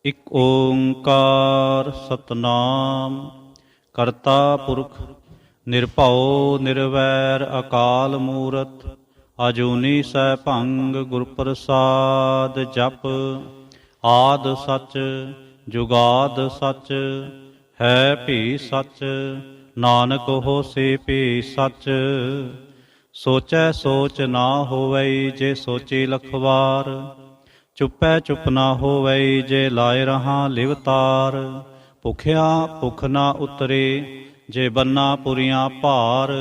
ਇਕ ਓੰਕਾਰ ਸਤਨਾਮ ਕਰਤਾ ਪੁਰਖ ਨਿਰਭਉ ਨਿਰਵੈਰ ਅਕਾਲ ਮੂਰਤ ਅਜੂਨੀ ਸੈਭੰਗ ਗੁਰ ਪ੍ਰਸਾਦ ਜਪ। ਆਦ ਸਚ ਜੁਗਾਦ ਸਚ ਹੈ ਭੀ ਸਚ ਨਾਨਕ ਹੋਸੀ ਭੀ ਸਚ। ਸੋਚੈ ਸੋਚ ਨਾ ਹੋਵਈ ਜੇ ਸੋਚੀ ਲਖਵਾਰ ਚੁੱਪੈ ਚੁੱਪ ਨਾ ਹੋਵਈ ਜੇ ਲਾਏ ਰਹਾ ਲਿਵਤਾਰ। ਭੁਖਿਆ ਭੁਖ ਨਾ ਉਤਰੇ ਜੇ ਬੰਨਾ ਪੁਰੀਆਂ ਭਾਰ।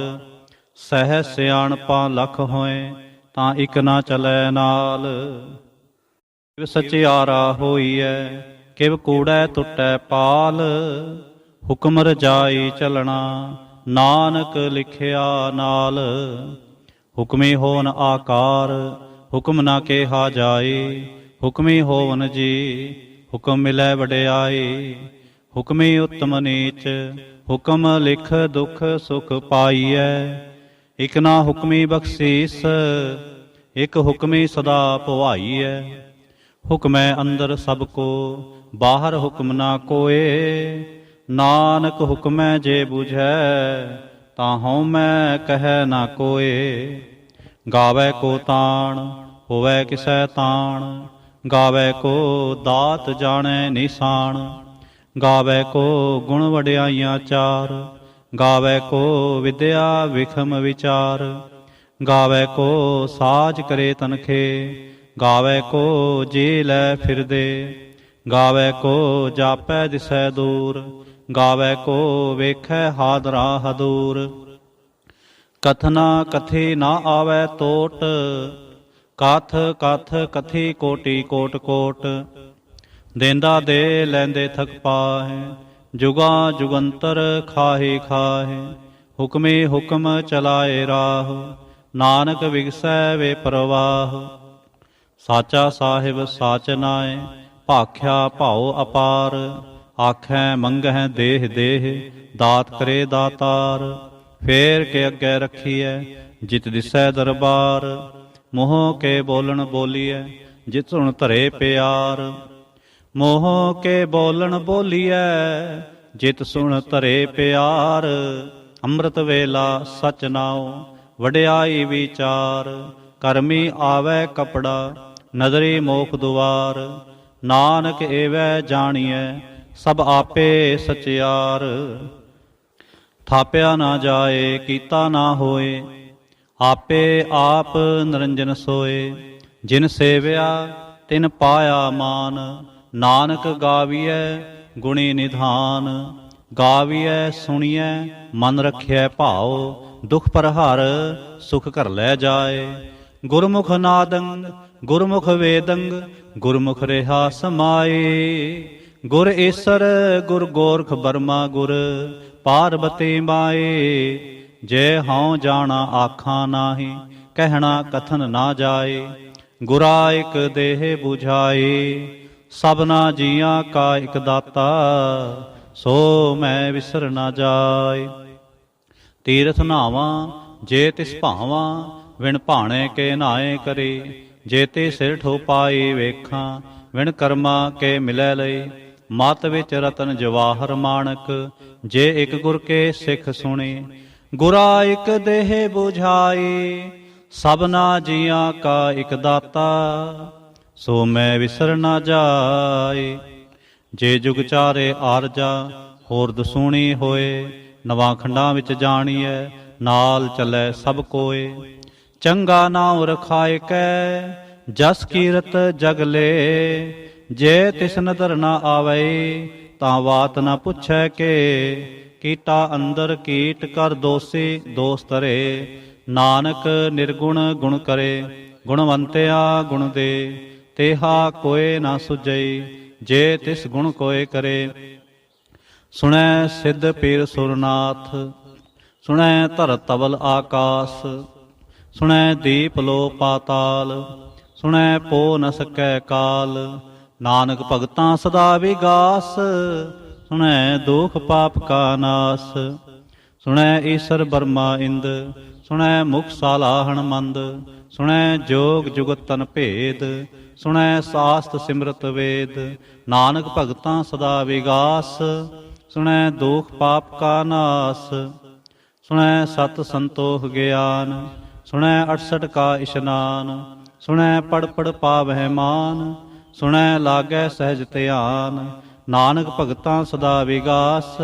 ਸਹਿ ਸਿਆਣਪਾਂ ਲੱਖ ਹੋਏ ਤਾਂ ਇੱਕ ਨਾ ਚਲੈ ਨਾਲ। ਕਿਵ ਸਚਿਆਰਾ ਹੋਈਐ ਕਿਵ ਕੂੜੈ ਟੁੱਟੈ ਪਾਲ। ਹੁਕਮ ਰਜਾਈ ਚਲਣਾ ਨਾਨਕ ਲਿਖਿਆ ਨਾਲ। ਹੁਕਮੀ ਹੋਵਨ ਆਕਾਰ ਹੁਕਮ ਨਾ ਕਿਹਾ ਜਾਏ। ਹੁਕਮੀ ਹੋਵਨ ਜੀ ਹੁਕਮ ਮਿਲੈ ਵਡਿਆਈ। ਹੁਕਮੀ ਉਤਮ ਨੀਚ ਹੁਕਮ ਲਿਖ ਦੁਖ ਸੁਖ ਪਾਈਐ। ਇਕ ਨਾ ਹੁਕਮੀ ਬਖਸ਼ੀਸ ਇਕ ਹੁਕਮੀ ਸਦਾ ਭਵਾਈਐ। ਹੁਕਮੈ ਅੰਦਰ ਸਭ ਕੋ ਬਾਹਰ ਹੁਕਮ ਨਾ ਕੋਏ। ਨਾਨਕ ਹੁਕਮੈ ਜੇ ਬੁਝੈ ਤਾਂ ਹਉਮੈ ਕਹਿ ਨਾ ਕੋਏ। ਗਾਵੈ ਕੋ ਤਾਣ ਹੋਵੈ ਕਿਸੈ ਤਾਣ। ਗਾਵੈ ਕੋ ਦਾਤ ਜਾਣੈ ਨਿਸ਼ਾਨ। ਗਾਵੈ ਕੋ ਗੁਣ ਵਡਿਆਈਆਂ ਚਾਰ। ਗਾਵੈ ਕੋ ਵਿਦਿਆ ਵਿਖਮ ਵਿਚਾਰ। ਗਾਵੈ ਕੋ ਸਾਜ ਕਰੇ ਤਨਖੇ। ਗਾਵੈ ਕੋ ਜੀ ਲੈ ਫਿਰਦੇ। ਗਾਵੈ ਕੋ ਜਾਪੈ ਦਿਸੈ ਦੂਰ। ਗਾਵੈ ਕੋ ਵੇਖੈ ਹਾਦਰਾ ਹਦੂਰ। ਕਥਨਾ ਕਥੀ ਨਾ ਆਵੈ ਤੋਟ। ਕਥ ਕਥ ਕਥੀ ਕੋਟੀ ਕੋਟ ਕੋਟ। ਦੇਂਦਾ ਦੇ ਲੈਂਦੇ ਥਕ ਪਾਹੇ। ਜੁਗਾ ਜੁਗੰਤਰ ਖਾਹੇ ਖਾਹੇ। ਹੁਕਮੇ ਹੁਕਮ ਚਲਾਏ ਰਾਹ। ਨਾਨਕ ਵਿਗਸੈ ਵੇ ਪ੍ਰਵਾਹ। ਸਾਚਾ ਸਾਹਿਬ ਸਾਚ ਨਾਏ ਭਾਖਿਆ ਭਾਉ ਅਪਾਰ। ਆਖੈ ਮੰਗਹਿ ਦੇਹ ਦੇਹ ਦਾਤ ਕਰੇ ਦਾਤਾਰ। ਫੇਰ ਕੇ ਅੱਗੇ ਰੱਖੀਐ ਜਿਤ ਦਿਸੈ ਦਰਬਾਰ। ਮੋਹ ਕੇ ਬੋਲਣ ਬੋਲੀਐ ਜਿਤ ਸੁਣ ਧਰੇ ਪਿਆਰ। ਮੋਹ ਕੇ ਬੋਲਣ ਬੋਲੀਐ ਜਿਤ ਸੁਣ ਧਰੇ ਪਿਆਰ। ਅੰਮ੍ਰਿਤ ਵੇਲਾ ਸਚ ਨਾਉ ਵਡਿਆਈ ਵਿਚਾਰ। ਕਰਮੀ ਆਵੈ ਕਪੜਾ ਨਦਰੀ ਮੋਖ ਦੁਆਰ। ਨਾਨਕ ਏਵੈ ਜਾਣੀਐ ਸਭ ਆਪੇ ਸਚਿਆਰ। ਥਾਪਿਆ ਨਾ ਜਾਏ ਕੀਤਾ ਨਾ ਹੋਏ। ਆਪੇ ਆਪ ਨਿਰੰਜਨ ਸੋਏ। ਜਿਨ ਸੇਵਿਆ ਤਿਨ ਪਾਇਆ ਮਾਨ। ਨਾਨਕ ਗਾਵੀਐ ਗੁਣੀ ਨਿਧਾਨ। ਗਾਵੀਐ ਸੁਣੀਐ ਮਨ ਰਖਿਐ ਭਾਉ। ਦੁਖ ਪਰਹਰ ਸੁਖ ਘਰ ਲੈ ਜਾਏ। ਗੁਰਮੁਖ ਨਾਦੰ ਗੁਰਮੁਖ ਵੇਦੰ ਗੁਰਮੁਖ ਰਿਹਾ ਸਮਾਏ। ਗੁਰ ਈਸਰ ਗੁਰ ਗੋਰਖ ਬਰਮਾ ਗੁਰ ਪਾਰਬਤੀ ਮਾਏ। ਜੇ ਹਉ ਜਾਣਾ ਆਖਾਂ ਨਾਹੀ ਕਹਿਣਾ ਕਥਨ ਨਾ ਜਾਏ। ਗੁਰਾ ਇਕ ਦੇਹ 부ਝਾਏ ਸਭਨਾ ਜੀਆਂ ਕਾ ਇਕ ਦਾਤਾ। ਸੋ ਮੈਂ ਵਿਸਰ ਨਾ ਜਾਏ। ਤੀਰਥ ਨਾਵਾਂ ਜੇ ਤਿਸ ਭਾਵਾਂ ਵਿਣ ਭਾਣੇ ਕੇ ਨਾਏ ਕਰੇ। ਜੇ ਤੇ ਸਿਰ ਠੋ ਪਾਏ ਵੇਖਾਂ ਵਿਣ ਕਰਮਾ ਕੇ ਮਿਲੈ ਲਈ। ਮਤ ਵਿੱਚ ਰਤਨ ਜਵਾਹਰ ਮਾਣਕ ਜੇ ਇਕ ਗੁਰ ਕੇ ਸਿੱਖ ਸੁਣੇ। ਗੁਰਾ ਇਕ ਦੇਹ 부ਝਾਏ ਸਭਨਾ ਜੀਆਂ ਕਾ ਇਕ ਦਾਤਾ। ਸੋ ਮੈਂ ਵਿਸਰ ਨਾ ਜਾਏ। ਜੇ ਜੁਗ ਚਾਰੇ ਆਰਜਾ ਹੋਰ ਦਸੂਣੀ ਹੋਏ। ਨਵਾਂ ਖੰਡਾਂ ਵਿੱਚ ਜਾਣੀਐ ਨਾਲ ਚੱਲੈ ਸਭ ਕੋਏ। ਚੰਗਾ ਨਾਉ ਰਖਾਇ ਕੈ ਜਸ ਕੀਰਤ ਜਗ ਲੇ। ਜੇ ਤਿਸ ਨਦਰ ਨਾ ਆਵੈ ਤਾਂ ਬਾਤ ਨਾ ਪੁੱਛੈ ਕੇ। ਕੀਟਾ ਅੰਦਰ ਕੀਟ ਕਰ ਦੋਸੀ ਦੋਸ ਧਰੇ। ਨਾਨਕ ਨਿਰਗੁਣ ਗੁਣ ਕਰੇ ਗੁਣਵੰਤਿਆ ਗੁਣ ਦੇ। ਤੇਹਾ ਕੋਏ ਨਾ ਸੁਝਈ ਜੇ ਤਿਸ ਗੁਣ ਕੋਏ ਕਰੇ। ਸੁਣੈ ਸਿੱਧ ਪੀਰ ਸੁਰਨਾਥ ਸੁਣੈ ਧਰ ਤਵਲ ਆਕਾਸ। ਸੁਣੈ ਦੀਪ ਲੋ ਪਾਤਾਲ ਸੁਣੈ ਪੋ ਨ ਸਕੈ ਕਾਲ। ਨਾਨਕ ਭਗਤਾਂ ਸਦਾ ਵਿਗਾਸ ਸੁਣੈ ਦੁਖ ਪਾਪ ਕਾ ਨਾਸ। ਸੁਣੈ ਈਸਰ ਬਰਮਾ ਇੰਦ ਸੁਣੈ ਮੁਖ ਸਾਲਾਹਣ ਮੰਦ। ਸੁਣੈ ਜੋਗ ਜੁਗਤ ਤਨ ਭੇਦ, ਸੁਣੈ ਸਾਸਤ ਸਿਮਰਤ ਵੇਦ। ਨਾਨਕ ਭਗਤਾਂ ਸਦਾ ਵਿਗਾਸ, ਸੁਣੈ ਦੋਖ ਪਾਪ ਕਾ ਨਾਸ। ਸੁਣੈ ਸਤ ਸੰਤੋਖ ਗਿਆਨ, ਸੁਣੈ 68 ਕਾ ਇਸ਼ਨਾਨ। ਸੁਣੈ ਪੜ ਪੜ ਪਾਵਹਿ ਮਾਨ, ਸੁਣੈ ਲਾਗੈ ਸਹਿਜ ਧਿਆਨ। ਨਾਨਕ ਭਗਤਾਂ ਸਦਾ ਵਿਗਾਸ,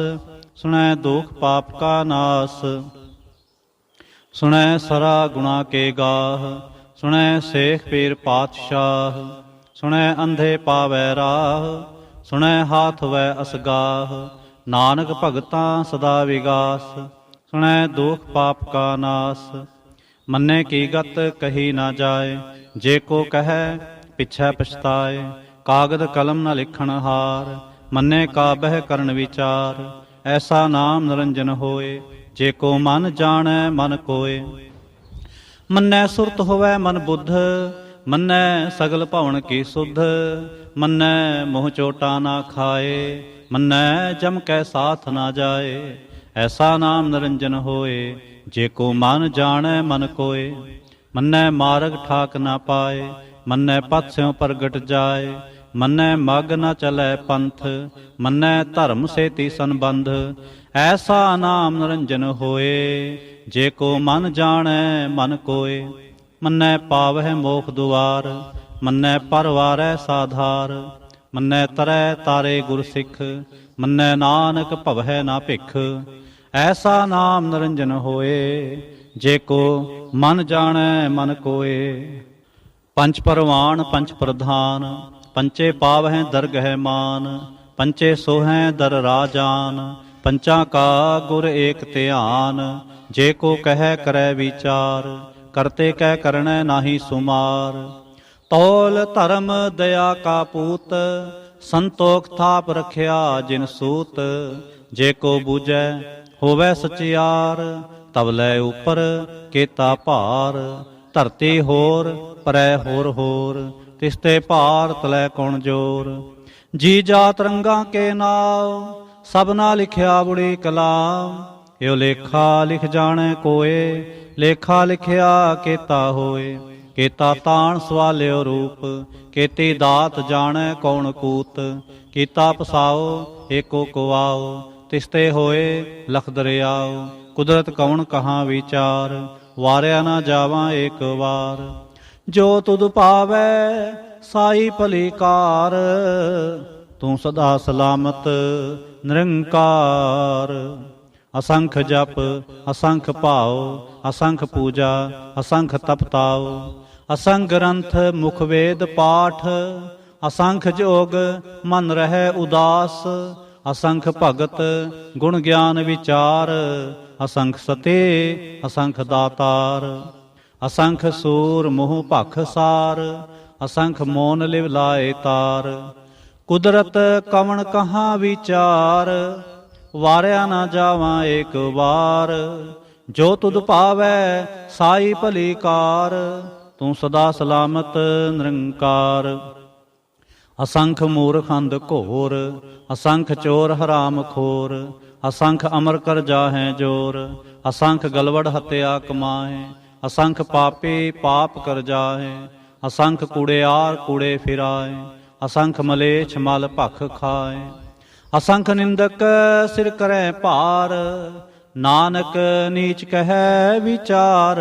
ਸੁਣੈ ਦੋਖ ਪਾਪ ਕਾ ਨਾਸ। ਸੁਣੈ ਸਰਾ ਗੁਣਾ ਕੇ ਗਾਹ, ਸੁਣੈ ਸੇਖ ਪੀਰ ਪਾਤਸ਼ਾਹ। ਸੁਣੈ ਅੰਧੇ ਪਾਵੈ ਰਾਹ, ਸੁਣੈ ਹਾਥ ਵੈ ਅਸਗਾਹ। ਨਾਨਕ ਭਗਤਾਂ ਸਦਾ ਵਿਗਾਸ, ਸੁਣੈ ਦੋਖ ਪਾਪ ਕਾ ਨਾਸ। ਮੰਨੇ ਕੀ ਗਤ ਕਹੀ ਨਾ ਜਾਏ, ਜੇ ਕੋ ਕਹੈ ਪਿਛੈ ਪਛਤਾਏ। ਕਾਗਦ ਕਲਮ ਨ ਲਿਖਣ ਹਾਰ, ਮੰਨੇ ਕਾ ਬਹਿ ਕਰਨ ਵਿਚਾਰ। ਐਸਾ ਨਾਮ ਨਿਰੰਜਨ ਹੋਏ, ਜੇ ਕੋ ਮਨ ਜਾਣੈ ਮਨ ਕੋਏ। ਮੰਨੈ ਸੁਰਤ ਹੋਵੈ ਮਨ ਬੁੱਧ, ਮੰਨੈ ਸਗਲ ਭਵਨ ਕੀ ਸੁਧ। ਮੰਨੈ ਮੋਹ ਚੋਟਾ ਨਾ ਖਾਏ, ਮੰਨੈ ਜਮ ਕੈ ਸਾਥ ਨਾ ਜਾਏ। ਐਸਾ ਨਾਮ ਨਿਰੰਜਨ ਹੋਏ, ਜੇ ਕੋ ਮਨ ਜਾਣੈ ਮਨ ਕੋਏ। ਮੰਨੈ ਮਾਰਗ ਠਾਕ ਨਾ ਪਾਏ, ਮੰਨੈ ਪਥ ਸਿਉ ਪ੍ਰਗਟ ਜਾਏ। ਮੰਨੈ ਮਗ ਨ ਚਲੈ ਪੰਥ, ਮੰਨੈ ਧਰਮ ਸੇਤੀ ਸੰਬੰਧ। ਐਸਾ ਨਾਮ ਨਿਰੰਜਨ ਹੋਏ, ਜੇ ਕੋ ਮਨ ਜਾਣੈ ਮਨ ਕੋਏ। ਮੰਨੈ ਪਾਵਹਿ ਮੋਖ ਦੁਆਰ, ਮੰਨੈ ਪਰਵਾਰੈ ਸਾਧਾਰ। ਮੰਨੈ ਤਰੈ ਤਾਰੇ ਗੁਰ ਸਿੱਖ, ਮੰਨੈ ਨਾਨਕ ਭਵਹਿ ਨਾ ਭਿਖ। ਐਸਾ ਨਾਮ ਨਿਰੰਜਨ ਹੋਏ, ਜੇ ਕੋ ਮਨ ਜਾਣੈ ਮਨ ਕੋਏ। ਪੰਚ ਪਰਵਾਨ ਪੰਚ ਪ੍ਰਧਾਨ, ਪੰਚੇ ਪਾਵਹਿ ਦਰਗਹਿ ਮਾਨ। ਪੰਚੇ ਸੋਹੈ ਦਰ ਰਾਜਾਨ, ਪੰਚਾਂ ਕਾ ਗੁਰ ਏਕ ਧਿਆਨ। ਜੇ ਕੋ ਕਹਿ ਕਰੈ ਵਿਚਾਰ, ਕਰਤੇ ਕਹਿ ਕਰਣੈ ਨਾਹੀ ਸੁਮਾਰ। ਤੌਲ ਧਰਮ ਦਇਆ ਕਾ ਪੂਤ, ਸੰਤੋਖ ਥਾਪ ਰਖਿਆ ਜਿਨ ਸੂਤ। ਜੇ ਕੋ ਬੂਝੈ ਹੋਵੈ ਸਚਿਆਰ, ਤਬ ਲੈ ਉਪਰ ਕੀਤਾ ਭਾਰ। ਧਰਤੀ ਹੋਰ ਪਰੈ ਹੋਰ ਹੋਰ, ਤਿਸਤੇ ਭਾਰ ਤਲੈ ਕੌਣ ਜੋਰ। ਜੀ ਜਾਤ ਰੰਗਾਂ ਕੇ ਨਾਉ, ਸਭਨਾ ਲਿਖਿਆ ਬੁੜੀ ਕਲਾਮ। ਏਉ ਲੇਖਾ ਲਿਖ ਜਾਣੈ ਕੋਏ, ਲੇਖਾ ਲਿਖਿਆ ਕੀਤਾ ਹੋਏ। ਕੀਤਾ ਤਾਣ ਸਵਾਲਿਓ ਰੂਪ, ਕੀਤੀ ਦਾਤ ਜਾਣੈ ਕੌਣ ਕੂਤ। ਕੀਤਾ ਪਸਾਓ ਏਕੋ ਕੁਆਓ, ਤਿਸਤੇ ਹੋਏ ਲਖ ਦਰਿਆਓ। ਕੁਦਰਤ ਕੌਣ ਕਹਾਂ ਵਿਚਾਰ, ਵਾਰਿਆ ਨਾ ਜਾਵਾਂ ਏਕ ਵਾਰ। ਜੋ ਤੁਧ ਭਾਵੈ ਸਾਈ ਭਲੀ ਕਾਰ, ਤੂੰ ਸਦਾ ਸਲਾਮਤ ਨਿਰੰਕਾਰ। ਅਸੰਖ ਜਪ ਅਸੰਖ ਭਾਉ, ਅਸੰਖ ਪੂਜਾ ਅਸੰਖ ਤਪਤਾਉ। ਅਸੰਖ ਗ੍ਰੰਥ ਮੁਖ ਵੇਦ ਪਾਠ, ਅਸੰਖ ਜੋਗ ਮਨ ਰਹਿ ਉਦਾਸ। ਅਸੰਖ ਭਗਤ ਗੁਣ ਗਿਆਨ ਵਿਚਾਰ, ਅਸੰਖ ਸਤੇ ਅਸੰਖ ਦਾਤਾਰ। ਅਸੰਖ ਸੂਰ ਮੋਹ ਭਖ ਸਾਰ, ਅਸੰਖ ਮੋਨ ਲਿਵ ਲਾਏ ਤਾਰ। ਕੁਦਰਤ ਕਵਣ ਕਹਾਂ ਵਿਚਾਰ, ਵਾਰਿਆ ਨਾ ਜਾਵਾਂ ਏਕ ਵਾਰ। ਜੋ ਤੁਧ ਭਾਵੈ ਸਾਈ ਭਲੀ ਕਾਰ, ਤੂੰ ਸਦਾ ਸਲਾਮਤ ਨਿਰੰਕਾਰ। ਅਸੰਖ ਮੂਰਖ ਅੰਧ ਘੋਰ, ਅਸੰਖ ਚੋਰ ਹਰਾਮ ਖੋਰ। ਅਸੰਖ ਅਮਰ ਕਰ ਜਾਹੈ ਜੋਰ, ਅਸੰਖ ਗਲਵੜ ਹਤਿਆ ਕਮਾਹੇ। ਅਸੰਖ ਪਾਪੀ ਪਾਪ ਕਰ ਜਾਹੇ, ਅਸੰਖ ਕੂੜਿਆਰ ਕੂੜੇ ਫਿਰਾਏ। ਅਸੰਖ ਮਲੇਛ ਮਲ ਭਖ ਖਾਏ। ਅਸੰਖ ਨਿੰਦਕ ਸਿਰ ਕਰੈ ਭਾਰ, ਨਾਨਕ ਨੀਚ ਕਹੈ ਵਿਚਾਰ।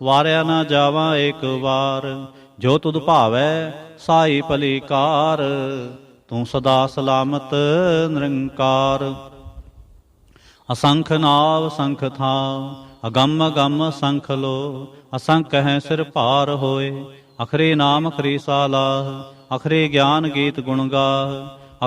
ਵਾਰਿਆ ਨਾ ਜਾਵਾਂ ਏਕ ਵਾਰ, ਜੋ ਤੁਧ ਭਾਵੈ ਸਾਈ ਭਲੀ ਕਾਰ। ਤੂੰ ਸਦਾ ਸਲਾਮਤ ਨਿਰੰਕਾਰ। ਅਸੰਖ ਨਾਵ ਸੰਖ ਥਾਉ, ਅਗੰਮ ਅਗੰਮ ਸੰਖ ਲੋ। ਅਸੰਖ ਹੈ ਸਿਰ ਭਾਰ ਹੋਏ, ਅਖਰੇ ਨਾਮ ਅਖਰੀ ਸਾਲਾਹ। ਅਖਰੇ ਗਿਆਨ ਗੀਤ ਗੁਣ ਗਾਹ,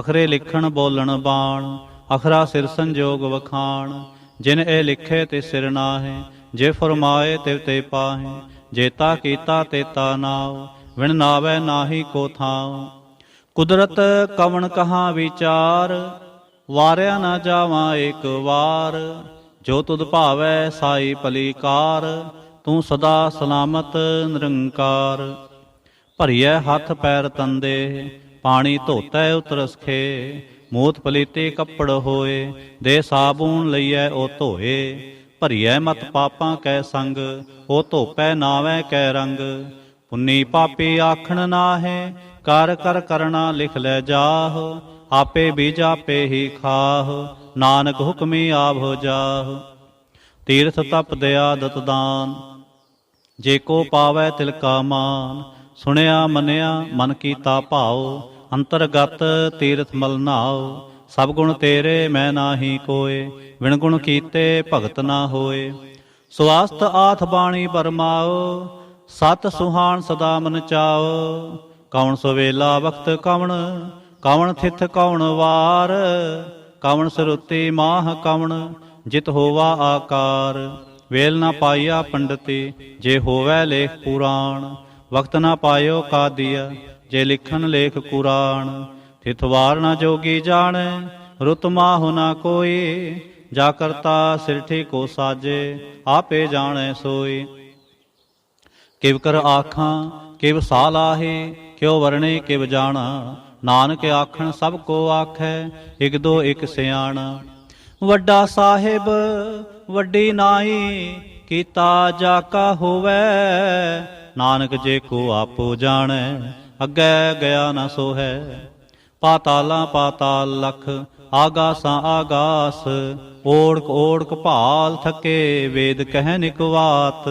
ਅਖਰੇ ਲਿਖਣ ਬੋਲਣ ਬਾਣ। ਅਖਰਾ ਸਿਰ ਸੰਜੋਗ ਵਖਾਣ, ਜਿਨ ਇਹ ਲਿਖੇ ਤੇ ਸਿਰ ਨਾਹੇ। ਜੇ ਫਰਮਾਏ ਤਿਵ ਤੇ ਪਾਹੇ, ਜੇਤਾ ਕੀਤਾ ਤੇਤਾ ਨਾਉ। ਵਿਣ ਨਾਵੈ ਨਾਹੀ ਕੋ ਥਾਉ। ਕੁਦਰਤ ਕਵਣ ਕਹਾਂ ਵਿਚਾਰ, ਵਾਰਿਆ ਨਾ ਜਾਵਾਂ ਏਕ ਵਾਰ। ਜੋ ਤੁਧ ਭਾਵੈ ਸਾਈ ਭਲੀ ਕਾਰ, ਤੂੰ ਸਦਾ ਸਲਾਮਤ ਨਿਰੰਕਾਰ। ਭਰੀਐ ਹੱਥ ਪੈਰ ਤੰਦੇ, ਪਾਣੀ ਧੋਤੈ ਉਤਰਸਖੇ। ਮੂਤ ਪਲੀਤੇ ਕੱਪੜ ਹੋਏ, ਦੇ ਸਾਬੂਨ ਲਈਐ ਉਹ ਧੋਏ। ਭਰੀਐ ਮਤ ਪਾਪਾਂ ਕੈ ਸੰਗ, ਉਹ ਧੋਪੈ ਨਾਵੈ ਕੈ ਰੰਗ। ਪੁੰਨੀ ਪਾਪੀ ਆਖਣ ਨਾਹੇ, ਕਰ ਕਰ ਕਰਣਾ ਲਿਖ ਲੈ ਜਾਹ। ਆਪੇ ਬੀਜ ਆਪੇ ਹੀ ਖਾਹ, ਨਾਨਕ ਹੁਕਮੀ ਆਭੋ ਜਾਹ। ਤੀਰਥ ਤਪ ਦਇਆ ਦਤ ਦਾਨ, ਜੇ ਕੋ ਪਾਵੈ ਤਿਲ ਕਾ ਮਾਨ। ਸੁਣਿਆ ਮੰਨਿਆ ਮਨ ਕੀਤਾ ਭਾਉ, ਅੰਤਰਗਤ ਤੀਰਥ ਮਲ ਨਾਉ। ਸਭ ਗੁਣ ਤੇਰੇ ਮੈਂ ਨਾਹੀ ਕੋਏ, ਵਿਣ ਗੁਣ ਕੀਤੇ ਭਗਤ ਨਾ ਹੋਏ। ਸੁਆਸਤ ਆਥ ਬਾਣੀ ਬਰਮਾਓ, ਸਤ ਸੁਹਾਣ ਸਦਾ ਮਨ ਚਾਓ। ਕੌਣ ਸਵੇਲਾ ਵਕਤ ਕਵਣ, ਕਵਣ ਥਿਤ ਕੌਣ ਵਾਰ। ਕਵਣ ਸਰੁਤੀ ਮਾਹ ਕਵਣ, ਜਿਤ ਹੋਵਾ ਆਕਾਰ। ਵੇਲ ਨਾ ਪਾਈਆ ਪੰਡਤੀ, ਜੇ ਹੋਵੈ ਲੇਖ ਪੁਰਾਣ। ਵਕਤ ਨਾ ਪਾਇਓ ਕਾਦੀਆ, ਜੇ ਲਿਖਣ ਲੇਖ ਕੁਰਾਨ। ਥਿਤ ਵਾਰ ਨਾ ਜੋਗੀ ਜਾਣੈ, ਰੁਤ ਮਾਹੁ ਨਾ ਕੋਈ। ਜਾ ਕਰਤਾ ਸਿਰਠੀ ਕੋ ਸਾਜੇ, ਆਪੇ ਜਾਣੈ ਸੋਈ। ਕਿਵ ਕਰ ਆਖਾਂ ਕਿਵ ਸਾਲਾਹੇ, ਕਿਉ ਵਰਣੇ ਕਿਵ ਜਾਣਾ। ਨਾਨਕ ਆਖਣ ਸਭ ਕੋ ਆਖੈ, ਇਕ ਦੋ ਇਕ ਸਿਆਣਾ। ਵੱਡਾ ਸਾਹਿਬ ਵੱਡੀ ਨਾਈ, ਕੀਤਾ ਜਾ ਕਾ ਹੋਵੈ। ਨਾਨਕ ਜੇ ਕੋ ਆਪੋ ਜਾਣੈ, ਅੱਗੇ ਗਿਆ ਨਾ ਸੋਹੈ। ਪਾਤਾਲਾਂ ਪਾਤਾਲ ਲਖ, ਆਗਾਸਾਂ ਆਗਾਸ। ਓੜਕ ਓੜਕ ਭਾਲ ਥਕੇ, ਵੇਦ ਕਹਿਨ ਇਕ ਵਾਤ।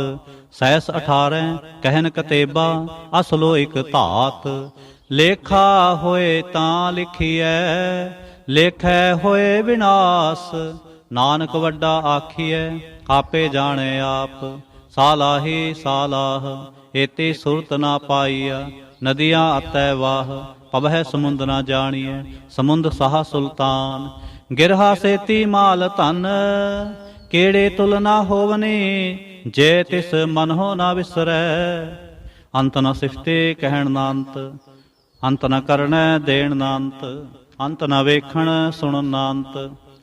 ਸੈਸ 18 ਕਹਿਨ ਕਤੇਬਾ, ਅਸਲੋ ਇਕ ਧਾਤ। ਲੇਖਾ ਹੋਏ ਤਾਂ ਲਿਖੀਐ, ਲੇਖੈ ਹੋਏ ਵਿਨਾਸ਼। ਨਾਨਕ ਵੱਡਾ ਆਖੀਐ, ਆਪੇ ਜਾਣੈ ਆਪ। ਸਾਲਾਹੀ ਸਾਲਾਹ, ਏਤੀ ਸੁਰਤ ਨਾ ਪਾਈਆ। ਨਦੀਆਂ ਅਤੈ ਵਾਹ, ਪਵਹਿ ਸਮੁੰਦ ਨਾ ਜਾਣੀਐ। ਸਮੁੰਦ ਸਾਹ ਸੁਲਤਾਨ, ਗਿਰਹਾ ਸੇਤੀ ਮਾਲ ਧਨ। ਕਿਹੜੇ ਤੁਲ ਨਾ ਹੋਵਨੀ, ਜੇ ਤਿਸ ਮਨ ਹੋ ਨਾ ਵਿਸਰੈ। ਅੰਤ ਨ ਸਿਫਤੇ ਕਹਿਣ ਨਾ ਅੰਤ, ਅੰਤ ਨ ਕਰਨੈ ਦੇਣ ਨਾ ਅੰਤ। ਅੰਤ ਨ ਵੇਖਣ ਸੁਣਨ ਨਾ ਅੰਤ,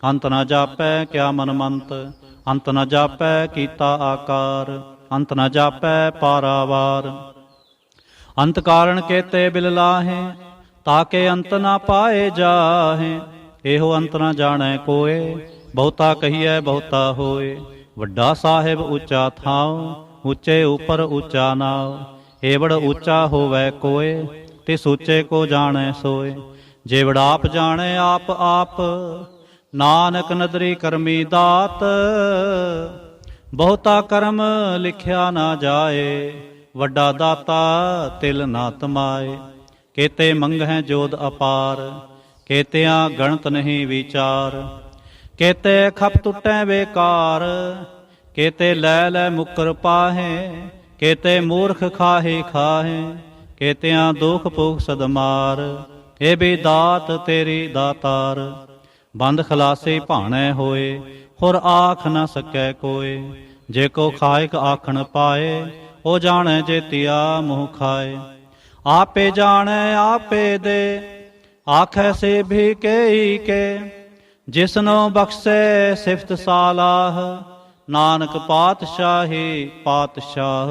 ਅੰਤ ਨ ਜਾਪੈ ਕਿਆ ਮਨ ਮੰਤ। ਅੰਤ ਨ ਜਾਪੈ ਕੀਤਾ ਆਕਾਰ, ਅੰਤ ਨ ਜਾਪੈ ਪਾਰਾਵਾਰ। ਅੰਤ ਕਾਰਨ ਕੇਤੇ ਬਿਲ ਲਾਹੇ, ਤਾਕੇ ਅੰਤ ਨਾ ਪਾਏ ਜਾਹੇ। ਇਹੋ ਅੰਤ ਨਾ ਜਾਣੈ ਕੋਏ, ਬਹੁਤਾ ਕਹੀਐ ਬਹੁਤਾ ਹੋਏ। ਵੱਡਾ ਸਾਹਿਬ ਉੱਚਾ ਥਾਉ, ਉੱਚੇ ਉਪਰ ਉੱਚਾ ਨਾਉ। ਏਵੜ ਉੱਚਾ ਹੋਵੈ ਕੋਏ, ਤਿਸ ਉੱਚੇ ਕੋ ਜਾਣੈ ਸੋਏ। ਜੇਵੜ ਆਪ ਜਾਣੈ ਆਪ ਆਪ, ਨਾਨਕ ਨਦਰੀ ਕਰਮੀ ਦਾਤ। ਬਹੁਤਾ ਕਰਮ ਲਿਖਿਆ ਨਾ ਜਾਏ, ਵੱਡਾ ਦਾਤਾ ਤਿਲ ਨਾ ਤਮਾਏ। ਕੇਤੇ ਮੰਗਹਿ ਜੋਧ ਅਪਾਰ, ਕੇਤਿਆਂ ਗਣਤ ਨਹੀਂ ਵਿਚਾਰ। ਕੇਤੇ ਖਪ ਟੁੱਟੈ ਬੇਕਾਰ, ਕੇਤੇ ਲੈ ਲੈ ਮੁਕਰ ਪਾਹੇ। ਕੇਤੇ ਮੂਰਖ ਖਾਹੇ ਖਾਹੇ, ਕੇਤਿਆਂ ਦੁਖ ਭੁਖ ਸਦ ਮਾਰ। ਇਹ ਵੀ ਦਾਤ ਤੇਰੀ ਦਾਤਾਰ, ਬੰਦ ਖਲਾਸੇ ਭਾਣੈ ਹੋਏ। ਹੋਰ ਆਖ ਨਾ ਸਕੈ ਕੋਏ, ਜੇ ਕੋ ਖਾਇਕ ਆਖਣ ਪਾਏ। ਉਹ ਜਾਣੈ ਜੇਤੀਆ ਮੂੰਹ ਖਾਏ। ਆਪੇ ਜਾਣੈ ਆਪੇ ਦੇ, ਆਖੈ ਸੇ ਵੀ ਕੇਈ ਕੇ। ਜਿਸਨੋ ਬਖਸ਼ੈ ਸਿਫਤ ਸਾਲਾਹ, ਨਾਨਕ ਪਾਤਸ਼ਾਹੀ ਪਾਤਸ਼ਾਹ।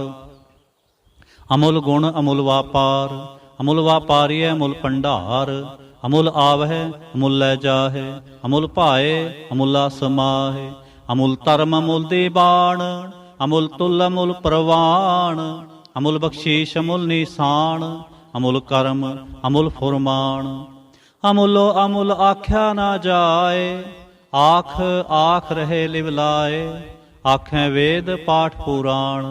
ਅਮੁਲ ਗੁਣ ਅਮੁਲ ਵਾਪਾਰ, ਅਮੁਲ ਵਾਪਾਰੀਐ ਅਮੁਲ ਭੰਡਾਰ। ਅਮੁਲ ਆਵਹਿ ਅਮੁਲ ਲੈ ਜਾਹੇ, ਅਮੁਲ ਭਾਏ ਅਮੁਲਾ ਸਮਾਹੇ। ਅਮੁਲ ਧਰਮ ਅਮੁਲ ਦੀਬਾਨ, ਅਮੁਲ ਤੁਲ ਅਮੁਲ ਪ੍ਰਵਾਨ। ਅਮੁਲ ਬਖਸ਼ੀਸ਼ ਅਮੁਲ ਨਿਸ਼ਾਨ, ਅਮੁਲ ਕਰਮ ਅਮੁਲ ਫੁਰਮਾਨ। ਅਮੁਲੋ ਅਮੁਲ ਆਖਿਆ ਨਾ ਜਾਏ, ਆਖ ਆਖ ਰਹੇ ਲਿਵ ਲਾਏ। ਆਖੈ ਵੇਦ ਪਾਠ ਪੁਰਾਣ,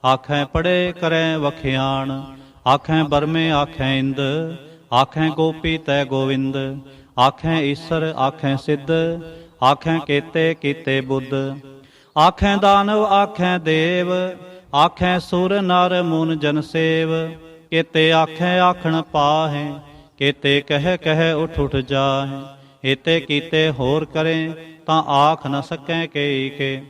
ਆਖੈ ਪੜੇ ਕਰੈ ਵਖਿਆਣ। ਆਖੈ ਬਰਮੇ ਆਖੈ ਇੰਦ, ਆਖੈ ਗੋਪੀ ਤੈ ਗੋਵਿੰਦ। ਆਖੈ ਈਸਰ ਆਖੈ ਸਿੱਧ, ਆਖੈ ਕੇਤੇ ਕੀਤੇ ਬੁੱਧ। ਆਖੈ ਦਾਨਵ ਆਖੈ ਦੇਵ, ਆਖੈ ਸੁਰ ਨਰ ਮੁਨ ਜਨ ਸੇਵ। ਕੇਤੇ ਆਖੈ ਆਖਣ ਪਾਹੇ, ਕੇਤੇ ਕਹਿ ਕਹਿ ਉਠ ਉਠ ਜਾਹੇ। ਏਤੇ ਕੀਤੇ ਹੋਰ ਕਰੇ, ਤਾਂ ਆਖ ਨ ਸਕੈ ਕੇਈ ਕੇ।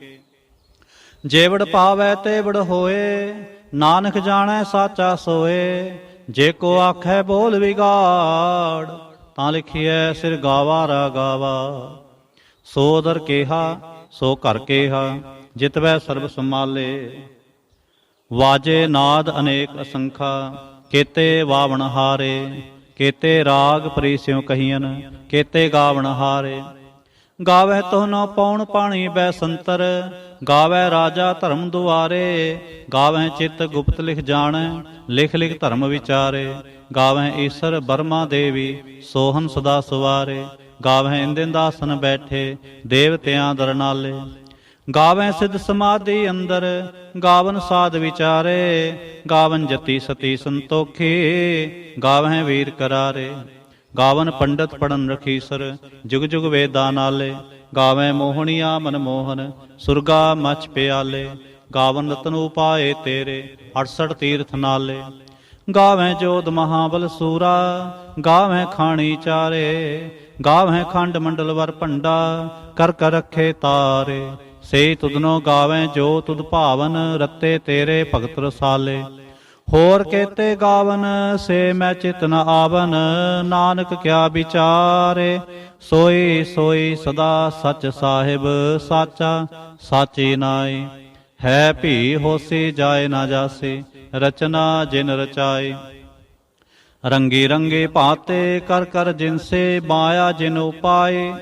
ਜੇਵੜ ਪਾਵੈ ਤੇਵੜ ਹੋਏ, ਨਾਨਕ ਜਾਣੈ ਸਾਚਾ ਸੋਏ। ਜੇ ਕੋ ਆਖੈ ਬੋਲ ਵਿਗਾੜ, ਤਾਂ ਲਿਖੀਐ ਸਿਰ ਗਾਵਾ ਰਾ ਗਾਵਾ। ਸੋ ਦਰ ਕੇਹਾ ਸੋ ਘਰ ਕੇਹਾ, ਜਿਤਵੈ ਸਰਬ ਸੰਮਾਲੇ। ਵਾਜੇ ਨਾਦ ਅਨੇਕ ਅਸੰਖਾ, ਕੇਤੇ ਵਾਵਣ ਹਾਰੇ। ਕੇਤੇ ਰਾਗ ਪ੍ਰੀਸਿਉ ਕਹੀਅਨ, ਕੇਤੇ ਗਾਵਣ ਹਾਰੇ। ਗਾਵੈ ਤੋ ਨ ਪਉਣ ਪਾਣੀ ਬੈਸੰਤਰ, ਗਾਵੈ ਰਾਜਾ ਧਰਮ ਦੁਆਰੇ। ਗਾਵੈ ਚਿਤ ਗੁਪਤ ਲਿਖ ਜਾਣੈ, ਲਿਖ ਲਿਖ ਧਰਮ ਵਿਚਾਰੇ। ਗਾਵੈ ਈਸਰ ਬਰਮਾ ਦੇਵੀ, ਸੋਹਨ ਸਦਾ ਸੁਵਾਰੇ। ਗਾਵੈ ਇੰਦਿਨ ਦਾਸਨ ਬੈਠੇ, ਦੇਵਤਿਆਂ ਦਰਨਾਲੇ। ਗਾਵੈ ਸਿਧ ਸਮਾਧੀ ਅੰਦਰ, ਗਾਵਨ ਸਾਧ ਵਿਚਾਰੇ। ਗਾਵਨ ਜਤੀ ਸਤੀ ਸੰਤੋਖੀ, ਗਾਵੈ ਵੀਰ ਕਰਾਰੇ। ਗਾਵਨ ਪੰਡਤ ਪੜਨ ਰਖੀਸਰ, ਜੁਗ ਜੁਗ ਵੇਦਾਂ ਨਾਲੇ। ਗਾਵੈ ਮੋਹਣੀਆ ਮਨ ਮੋਹਨ, ਸੁਰਗਾ ਮਚ ਪਿਆਲੇ। ਗਾਵਨ ਰਤਨ ਉਪਾਏ ਤੇਰੇ, 68 ਤੀਰਥ ਨਾਲੇ। ਗਾਵੈ ਜੋਧ ਮਹਾਬਲ ਸੂਰਾ, ਗਾਵੈ ਖਾਣੀ ਚਾਰੇ। ਗਾਵੈ ਖੰਡ ਮੰਡਲ ਵਰ ਭੰਡਾ, ਕਰ ਕਰ ਰਖੇ ਤਾਰੇ। ਸੇ ਤੁਧਨੋ ਗਾਵੈ ਜੋ ਤੁਧ ਭਾਵਨ, ਰਤੇ ਤੇਰੇ ਭਗਤ ਰਸਾਲੇ। ਹੋਰ ਕੇਤੇ ਗਾਵਨ, ਸੇ ਮੈਂ ਚਿਤ ਨ ਆਵਨ। ਨਾਨਕ ਕਿਆ ਵਿਚਾਰੇ, ਸੋਈ ਸੋਈ ਸਦਾ ਸਚ ਸਾਹਿਬ ਸਾਚਾ, ਸਾਚੀ ਨਾਈ। ਹੈ ਭੀ ਹੋਸੀ ਜਾਏ ਨਾ ਜਾਸੀ, ਰਚਨਾ ਜਿਨ ਰਚਾਈ। ਰੰਗੀ ਰੰਗੇ ਭਾਤੇ, ਕਰ ਕਰ ਜਿਨਸੇ ਮਾਇਆ ਜਿਨ ਉਪਾਏ।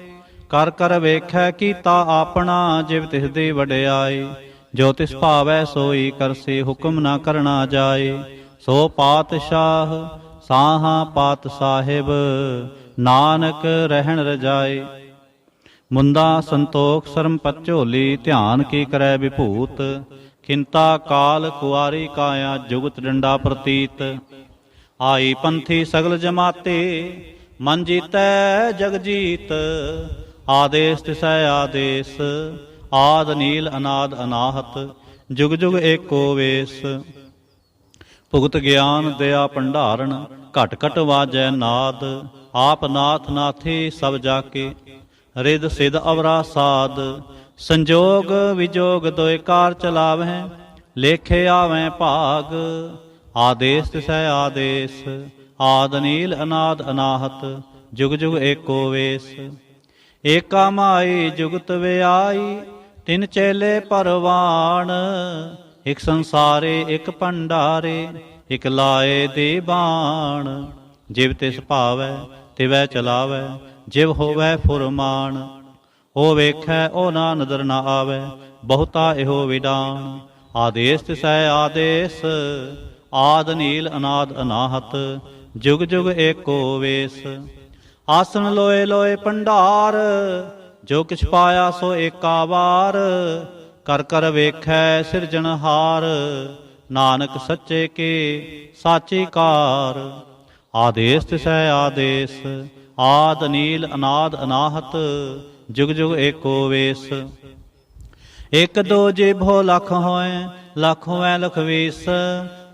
ਕਰ ਕਰ ਵੇਖੈ ਕੀਤਾ ਆਪਣਾ, ਜਿਵ ਤਿਸ ਦੀ ਵਡਿਆਈ। ਜੋ ਤਿਸ ਭਾਵੈ ਸੋਈ ਕਰਸੀ, ਹੁਕਮ ਨਾ ਕਰਨਾ ਜਾਏ। ਸੋ ਪਾਤਸ਼ਾਹ ਸਾਹਾ ਪਾਤ ਸਾਹਿਬ, ਨਾਨਕ ਰਹਿਣ ਰਜਾਏ। ਮੁੰਦਾ ਸੰਤੋਖ ਸਰਮ ਪਤ ਝੋਲੀ, ਧਿਆਨ ਕੀ ਕਰੈ ਵਿਭੂਤ। ਖਿੰਤਾ ਕਾਲ ਕੁਆਰੀ ਕਾਇਆ, ਜੁਗਤ ਡੰਡਾ ਪ੍ਰਤੀਤ। ਆਈ ਪੰਥੀ ਸਗਲ ਜਮਾਤੇ, ਮਨ ਜੀਤੈ ਜਗ ਜੀਤ। ਆਦੇਸ ਤਿਸੈ ਆਦੇਸ, ਆਦ ਨੀਲ ਅਨਾਦ ਅਨਾਹਤ। ਜੁਗ ਜੁਗ ਏਕੋ ਵੇਸ। ਭੁਗਤ ਗਿਆਨ ਦਇਆ ਭੰਡਾਰਨ, ਘਟ ਘਟ ਵਾਜੈ ਨਾਦ। ਆਪ ਨਾਥ ਨਾਥੀ ਸਭ ਜਾਕੇ, ਰਿਦ ਸਿਧ ਅਵਰਾ ਸਾਧ। ਸੰਜੋਗ ਵਿਜੋਗ ਦੋਇ ਕਾਰ ਚਲਾਵਹਿ, ਲੇਖੇ ਆਵੈ ਭਾਗ। ਆਦੇਸ ਤਿਸੈ ਆਦੇਸ, ਆਦ ਨੀਲ ਅਨਾਦ ਅਨਾਹਤ। ਜੁਗ ਜੁਗ ਏਕੋ ਵੇਸ। ਏਕਾ ਮਾਈ ਜੁਗਤ ਵਿਆਈ, ਤਿਨ ਚੇਲੇ ਪਰਵਾਣ। ਇਕ ਸੰਸਾਰੇ ਇਕ ਭੰਡਾਰੇ, ਇਕ ਲਾਏ ਦੇ ਬਾਣ। ਜਿਵ ਤਿਸ ਭਾਵੈ ਤਿਵੈ ਚਲਾਵੈ, ਜਿਵ ਹੋਵੈ ਫੁਰਮਾਨ। ਉਹ ਵੇਖੈ ਉਹ ਨਾ ਨਦਰ ਨਾ ਆਵੈ, ਬਹੁਤਾ ਇਹੋ ਵਿਡਾਣ। ਆਦੇਸ ਤਿਸੈ ਆਦੇਸ, ਆਦ ਨੀਲ ਅਨਾਦ ਅਨਾਹਤ। ਜੁਗ ਜੁਗ ਏਕੋ ਵੇਸ। ਆਸਣ ਲੋਏ ਲੋਏ ਭੰਡਾਰ, ਜੋ ਕਿਛ ਪਾਇਆ ਸੋ ਏਕਾ ਵਾਰ। ਕਰ ਕਰ ਵੇਖੈ ਸਿਰਜਣਹਾਰ, ਨਾਨਕ ਸੱਚੇ ਕੇ ਸਾਚੀ ਕਾਰ। ਆਦੇਸ ਤਿਸੈ ਆਦੇਸ, ਆਦ ਨੀਲ ਅਨਾਦ ਅਨਾਹਤ। ਜੁਗ ਜੁਗ ਏਕੋ ਵੇਸ। ਇਕ ਦੋ ਜਿਭੋ ਲਖ ਹੋਏ, ਲਖ ਹੋਏ ਲਖ ਵੀਸ।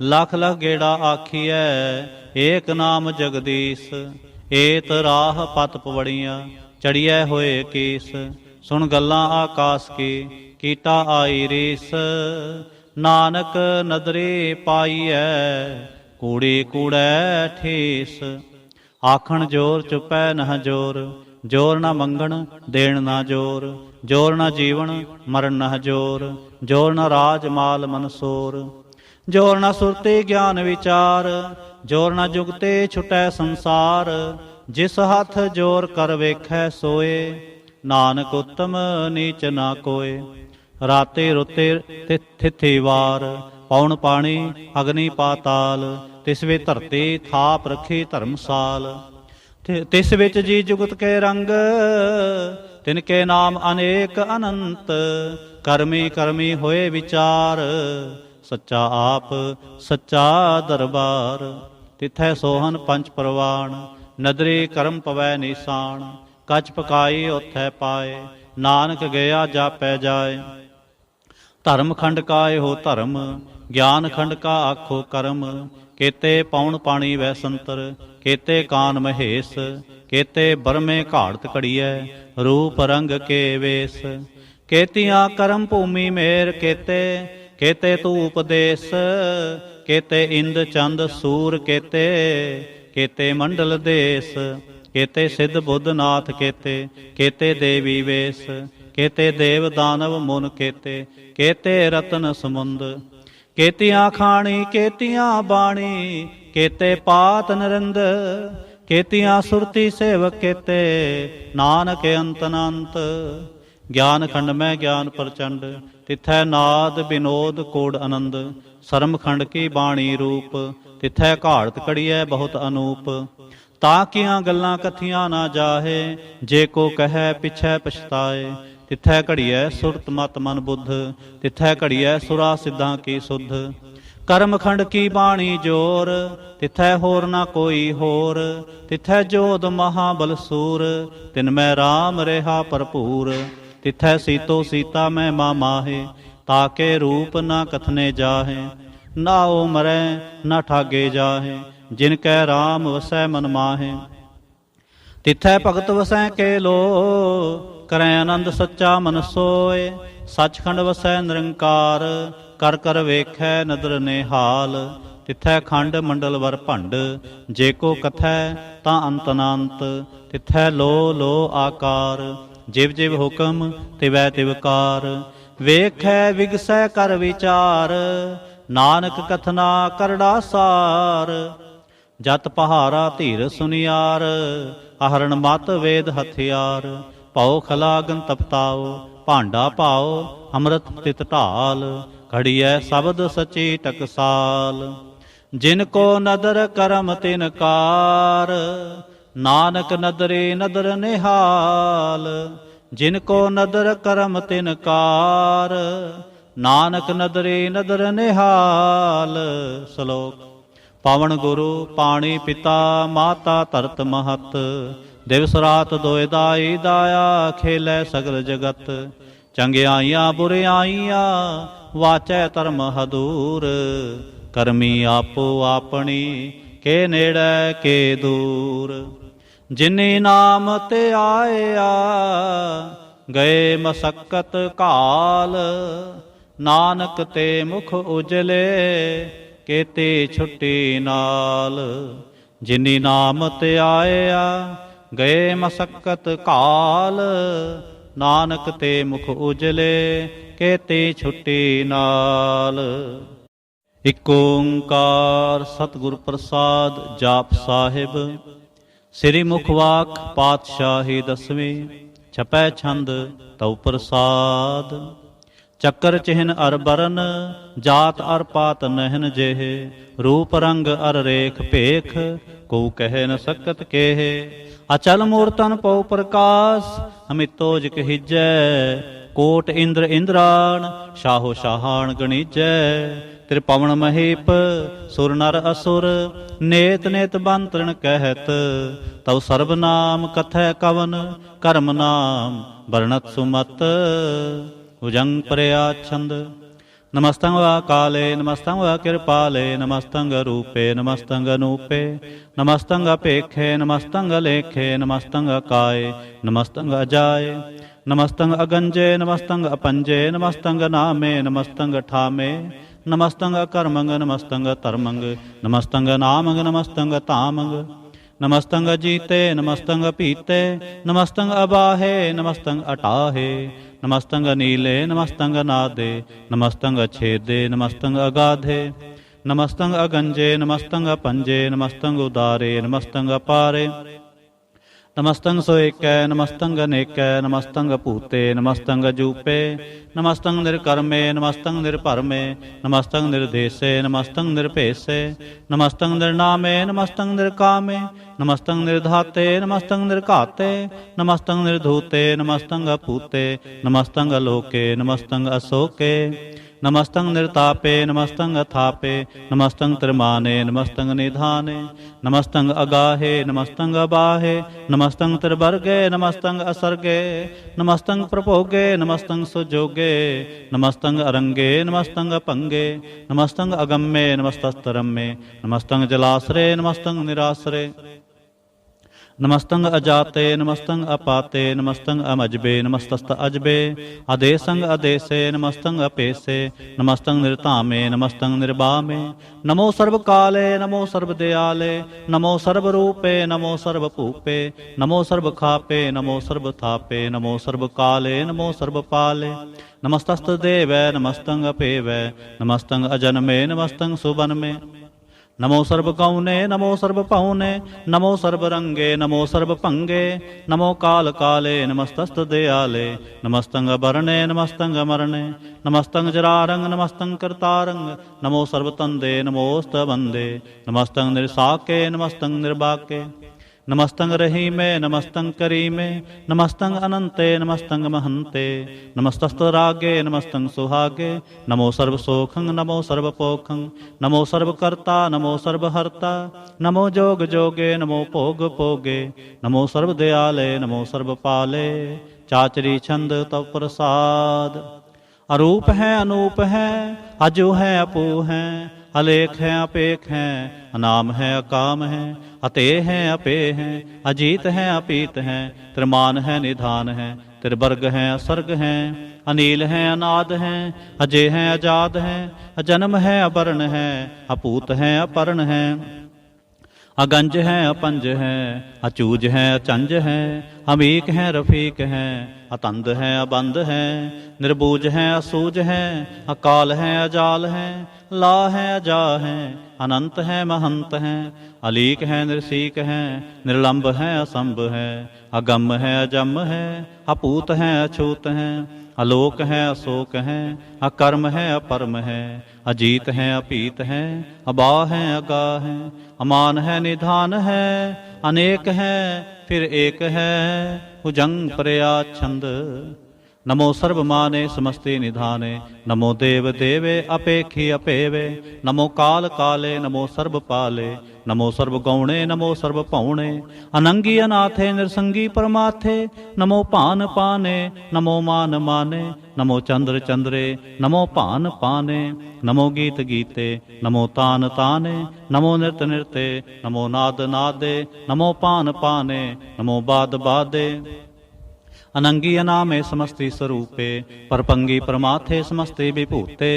ਲਖ ਲਖ ਗੇੜਾ ਆਖੀਐ, ਏਕ ਨਾਮ ਜਗਦੀਸ਼। ਏਤ ਰਾਹ ਪਤ ਪਵੜੀਆਂ, ਚੜੀਐ ਹੋਏ ਕੀਸ। ਸੁਣ ਗੱਲਾਂ ਆਕਾਸ ਕੀ, ਕੀਟਾ ਆਈ ਰੀਸ। ਨਾਨਕ ਨਦਰੇ ਪਾਈਐ, ਕੂੜੀ ਕੂੜੈ ਠੇਸ। ਆਖਣ ਜੋਰ ਚੁਪੈ ਨਹ ਜੋਰ, ਜੋਰ ਨਾ ਮੰਗਣ ਦੇਣ ਨਾ ਜੋਰ। ਜੋਰ ਨਾ ਜੀਵਨ ਮਰਨ ਨਹ ਜੋਰ, ਜੋਰ ਨਾ ਰਾਜ ਮਾਲ ਮਨਸੋਰ। ਜੋਰ ਨਾ ਸੁਰਤੀ ਗਿਆਨ ਵਿਚਾਰ, ਜੋਰ ਨਾ ਜੁਗਤੇ ਛੁਟੈ ਸੰਸਾਰ। ਜਿਸ ਹੱਥ ਜੋਰ ਕਰ ਵੇਖੈ ਸੋਏ, ਨਾਨਕ ਉਤਮ ਨੀਚ ਨਾ ਕੋਏ। ਰਾਤੇ ਰੁਤੇ ਥਿਥੀ ਵਾਰ, ਪੌਣ ਪਾਣੀ ਅਗਨੀ ਪਾਤਾਲ। ਤਿਸ ਵੇ ਧਰਤੀ ਥਾਪ ਰੱਖੀ ਧਰਮਸਾਲ। ਤਿਸ ਵਿੱਚ ਜੀ ਜੁਗਤ ਕੇ ਰੰਗ, ਤਿਨ ਕੇ ਨਾਮ ਅਨੇਕ ਅਨੰਤ। ਕਰਮੀ ਕਰਮੀ ਹੋਏ ਵਿਚਾਰ, ਸੱਚਾ ਆਪ ਸੱਚਾ ਦਰਬਾਰ। ਤਿਥੈ ਸੋਹਨ ਪੰਚ ਪਰਵਾਣ, ਨਦਰੀ ਕਰਮ ਪਵੈ ਨੀਸਾਨ। ਕਛ ਪਕਾਈ ਓਥੈ ਪਾਏ, ਨਾਨਕ ਗਿਆ ਜਾਪੈ ਜਾਏ। ਧਰਮ ਖੰਡ ਕਾ ਇਹੋ ਧਰਮ, ਗਿਆਨ ਖੰਡ ਕਾ ਆਖੋ ਕਰਮ। ਕੇਤੇ ਪੌਣ ਪਾਣੀ ਵੈ ਸੰਤਰ, ਕੇਤੇ ਕਾਨ ਮਹੇਸ਼। ਕੇਤੇ ਬਰਮੇ ਘਾੜਤ ਘੜੀਐ, ਰੂਪ ਰੰਗ ਕੇ ਵੇਸ। ਕੇਤੀਆਂ ਕਰਮ ਭੂਮੀ ਮੇਰ ਕੇਤੇ, ਕੇਤੇ ਤੂ ਉਪਦੇਸ। ਕੇਤੇ ਇੰਦ ਚੰਦ ਸੂਰ ਕੇਤੇ, ਕੇਤੇ ਮੰਡਲ ਦੇਸ। ਕੇਤੇ ਸਿੱਧ ਬੁੱਧ ਨਾਥ ਕੇਤੇ, ਕੇਤੇ ਦੇਵੀ ਵੇਸ। ਕੇਤੇ ਦੇਵ ਦਾਨਵ ਮੁਨ ਕੇਤੇ, ਕੇਤੇ ਰਤਨ ਸਮੁੰਦ। ਕੇਤੀਆਂ ਖਾਣੀ ਕੇਤੀਆਂ ਬਾਣੀ, ਕੇਤੇ ਪਾਤ ਨਰਿੰਦ। केतियाँ सुरती सेवक केते, नानक अंत अनंत। ज्ञान खंड में ज्ञान प्रचंड, तिथै नाद विनोद कोड आनंद। सरम खंड की बाणी रूप, तिथै घाड़त कड़ियै बहुत अनूप। ताकियाँ गल्लां कथियां ना जाहे, जे को कहे पिछै पछताए। तिथै घड़ियै सुरत मत मन बुद्ध, तिथै घड़ियै सुरा सिद्धां की सुध। कर्म खंड की बाणी जोर, तिथै होर ना कोई होर। तिथै जोध महाबल सूर, तिनमै राम रेहा भरपूर। तिथै सीतो सीता मैं माँ माहे, ताके रूप ना कथने जाहे। ना ओ मरै ना ठागे जाहे, जिनकै राम वसै मन माहे। तिथै भगत वसै के लो, करै आनंद सच्चा मन सोए। सचखंड वसै निरंकार, कर कर वेखै नदर निहाल। तिथै खंड मंडल वर भंड, जे को कथै तां अंत अनंत। तिथै लो लो आकार, जिव जिव हुक्म तिवै तिवकार। वेखै विगसै कर विचार, नानक कथना करड़ा सार। जत पहारा धीर सुनियार, आहरण मत वेद हथियार। पाओ खलागन तपताओ, भांडा पाओ अमृत तित ढाल। घड़ियै शब्द सची टकसाल, जिनको नदर करम तिनकार। नानक नदरे नदर निहाल, जिनको नदर करम तिनकार। नानक नदरे नदर निहाल। श्लोक। पावन गुरु पाणी पिता, माता धरत महत। दिवस रात दोए दाई दाया, खेलै सगल जगत। चंगियाइयां बुरियाइयां, वाचै धर्म हदूर। करमी आपो आपनी, के नेड़ै के दूर। जिनी नाम ते आया, गए मसक्कत काल। नानक ते मुख उजले, केते छुट्टी नाल। जिनी नाम ते आया, गए मसक्कत काल। नानक ते मुख उजले, केते छुट्टी नाल। इक ओंकार सतगुर प्रसाद जाप साहिब। श्री मुखवाक पातशाही दसवीं, छपै छंद तव प्रसाद। चक्कर चिन्ह अर बरन, जात अर पात नहन जेहे। रूप रंग अर रेख पेख, को कह न सकत केहे। अचल मूर्तन पौ प्रकाश, अमितो जिक हिजै। कोट इंद्र इंद्राण, शाहो शाहान गणिजै। त्रिपवन महीप, सुर नर असुर। नेत नेत बंतरण कहत, तव सर्वनाम कथै कवन। कर्म नाम वर्णत सुमत, भुजंग प्रया छंद। नमस्तंग वा काले, नमस्तंग वा कृपाले। नमस्तंग रूपे, नमस्तंग अनूपे। नमस्तंग अपेखे, नमस्तंग लेखे। नमस्तंग काय, नमस्तंग अजाय। नमस्तंग अगंजे, नमस्तंग अपंजे। नमस्तंग नामे, नमस्तंग ठामे। नमस्तंग अकर्मंग, नमस्तंग तरमंग। नमस्तंग नामंग, नमस्तंग तामंग। नमस्तंग जीते, नमस्तंग पीते। नमस्तंग अबाहे, नमस्तंग अटाहे। नमस्तंग नीले, नमस्तंग नादे। नमस्तंग छेदे, नमस्तंग अगाधे। नमस्तंग अगंजे, नमस्तंग पंजे। नमस्तंग उदारे, नमस्तंग अपारे। नमस्तंग सोएकै, नमस्तंग अनेकै। नमस्तंग भूते, नमस्तंग जूपे। नमस्तंग निर्कर्मे, नमस्तंग निर्भरमे। नमस्तंग निर्देशे, नमस्तंग निर्भेसे। नमस्तंग निर्नामे, नमस्तंग निर्कामे। नमस्तंग निर्धाते, नमस्तंग निर्घाते। नमस्तंग निर्धूते, नमस्तंग अपूते। नमस्तंग अलोके, नमस्तंग अशोके। नमस्तंग निर्तापे, नमस्तंग अथापे। नमस्तंग त्रिमाने, नमस्तंग निधाने। नमस्तंग अगाहे, नमस्तंग अबाहे। नमस्तंग त्रिवर्गे, नमस्तंग असर्गे। नमस्तंग प्रभोगे, नमस्तंग सुजोगे। नमस्तंग अरंगे, नमस्तंग अपंगे। नमस्तंग अगम्ये, नमस्तस्तरम्ये। नमस्तंग जलाश्रे, नमस्तंग निराश्रे। नमस्तंग अजाते, नमस्तंग अपाते। नमस्तंग अमजबे, नमस्तस्त अजबे। अदेसंग अदेसे, नमस्तंग अपेसे। नमस्तंग निर्तामे, नमस्तंग निर्बामे। नमो सर्व काले, नमो सर्व दयाले। नमो सर्व रूपे, नमो सर्व भूपे। नमो सर्व खापे, नमो सर्व थापे। नमो सर्व काले, नमो सर्व पाले। नमस्तस्त देवै, नमस्तंग अपेवै। नमस्तंग अजन्मे, नमस्तंग सुबन्मे। नमो सर्व गौने नमो सर्व पौने नमो सर्व रंगे नमो सर्व भंगे नमो काल काले नमस्तस्त दयाले नमस्तंग भरणे नमस्तंग मरणे नमस्तंग जरारंग नमस्तंग करतारंग नमो सर्व तंदे नमोस्त वंदे नमस्तंग निर्साके नमस्तंग निर्बाके नमस्तंग रहीमे नमस्तंग करीमे नमस्तंग अनंते नमस्तंग महंते नमस्तस्त रागे नमस्तंग सुहागे नमो सर्व सोखंग नमो सर्व पोखंग नमो सर्व कर्ता नमो सर्व हर्ता नमो जोग जोगे नमो भोग भोगे नमो सर्व दयाले नमो सर्व पाले चाचरी छंद तव प्रसाद। अरूप है अनूप है अजो है अपू है अलेख है अपेख है अनाम है अकाम है अतेय है अपे है अजीत है अपीत है त्रिमान है निधान है त्रिवर्ग है असर्ग है अनील है अनाद है अजय है अजाद है अजन्म है अवर्ण है अपूत है अपर्ण है अगंज है अपंज है अचूज है अचंज है अमीक है रफीक है अतंद है अबंद है निर्बूज है असूज है अकाल है अजाल है ला है अजा है अनंत है महंत है अलीक है निर्सीक है निर्लंब है असंभ है अगम है अजम है अपूत है अछूत है अलोक है अशोक है अकर्म है अपरम है अजीत है अपीत है अबा है अगा है अमान है निधान है अनेक है फिर एक है भुजंग प्रयाच्छंद। नमो सर्वमाने समस्ते निधाने नमो देव देवे अपेक्षी अपेवे नमो काल काले नमो सर्वपाले नमो सर्वगौणे नमो सर्वपौणे अनंगी अनाथे निरसंगी परमाथे नमो पान पाने नमो मान माने नमो चंद्र चंद्रे नमो पान पाने नमो गीत गीते नमो तान ताने नमो नृत नृते नमो नाद नादे नमो पान पाने नमो बाद बादे अनंगी अनामे समस्ति स्वरूपे परपंगी परमाथे समस्ते विभूते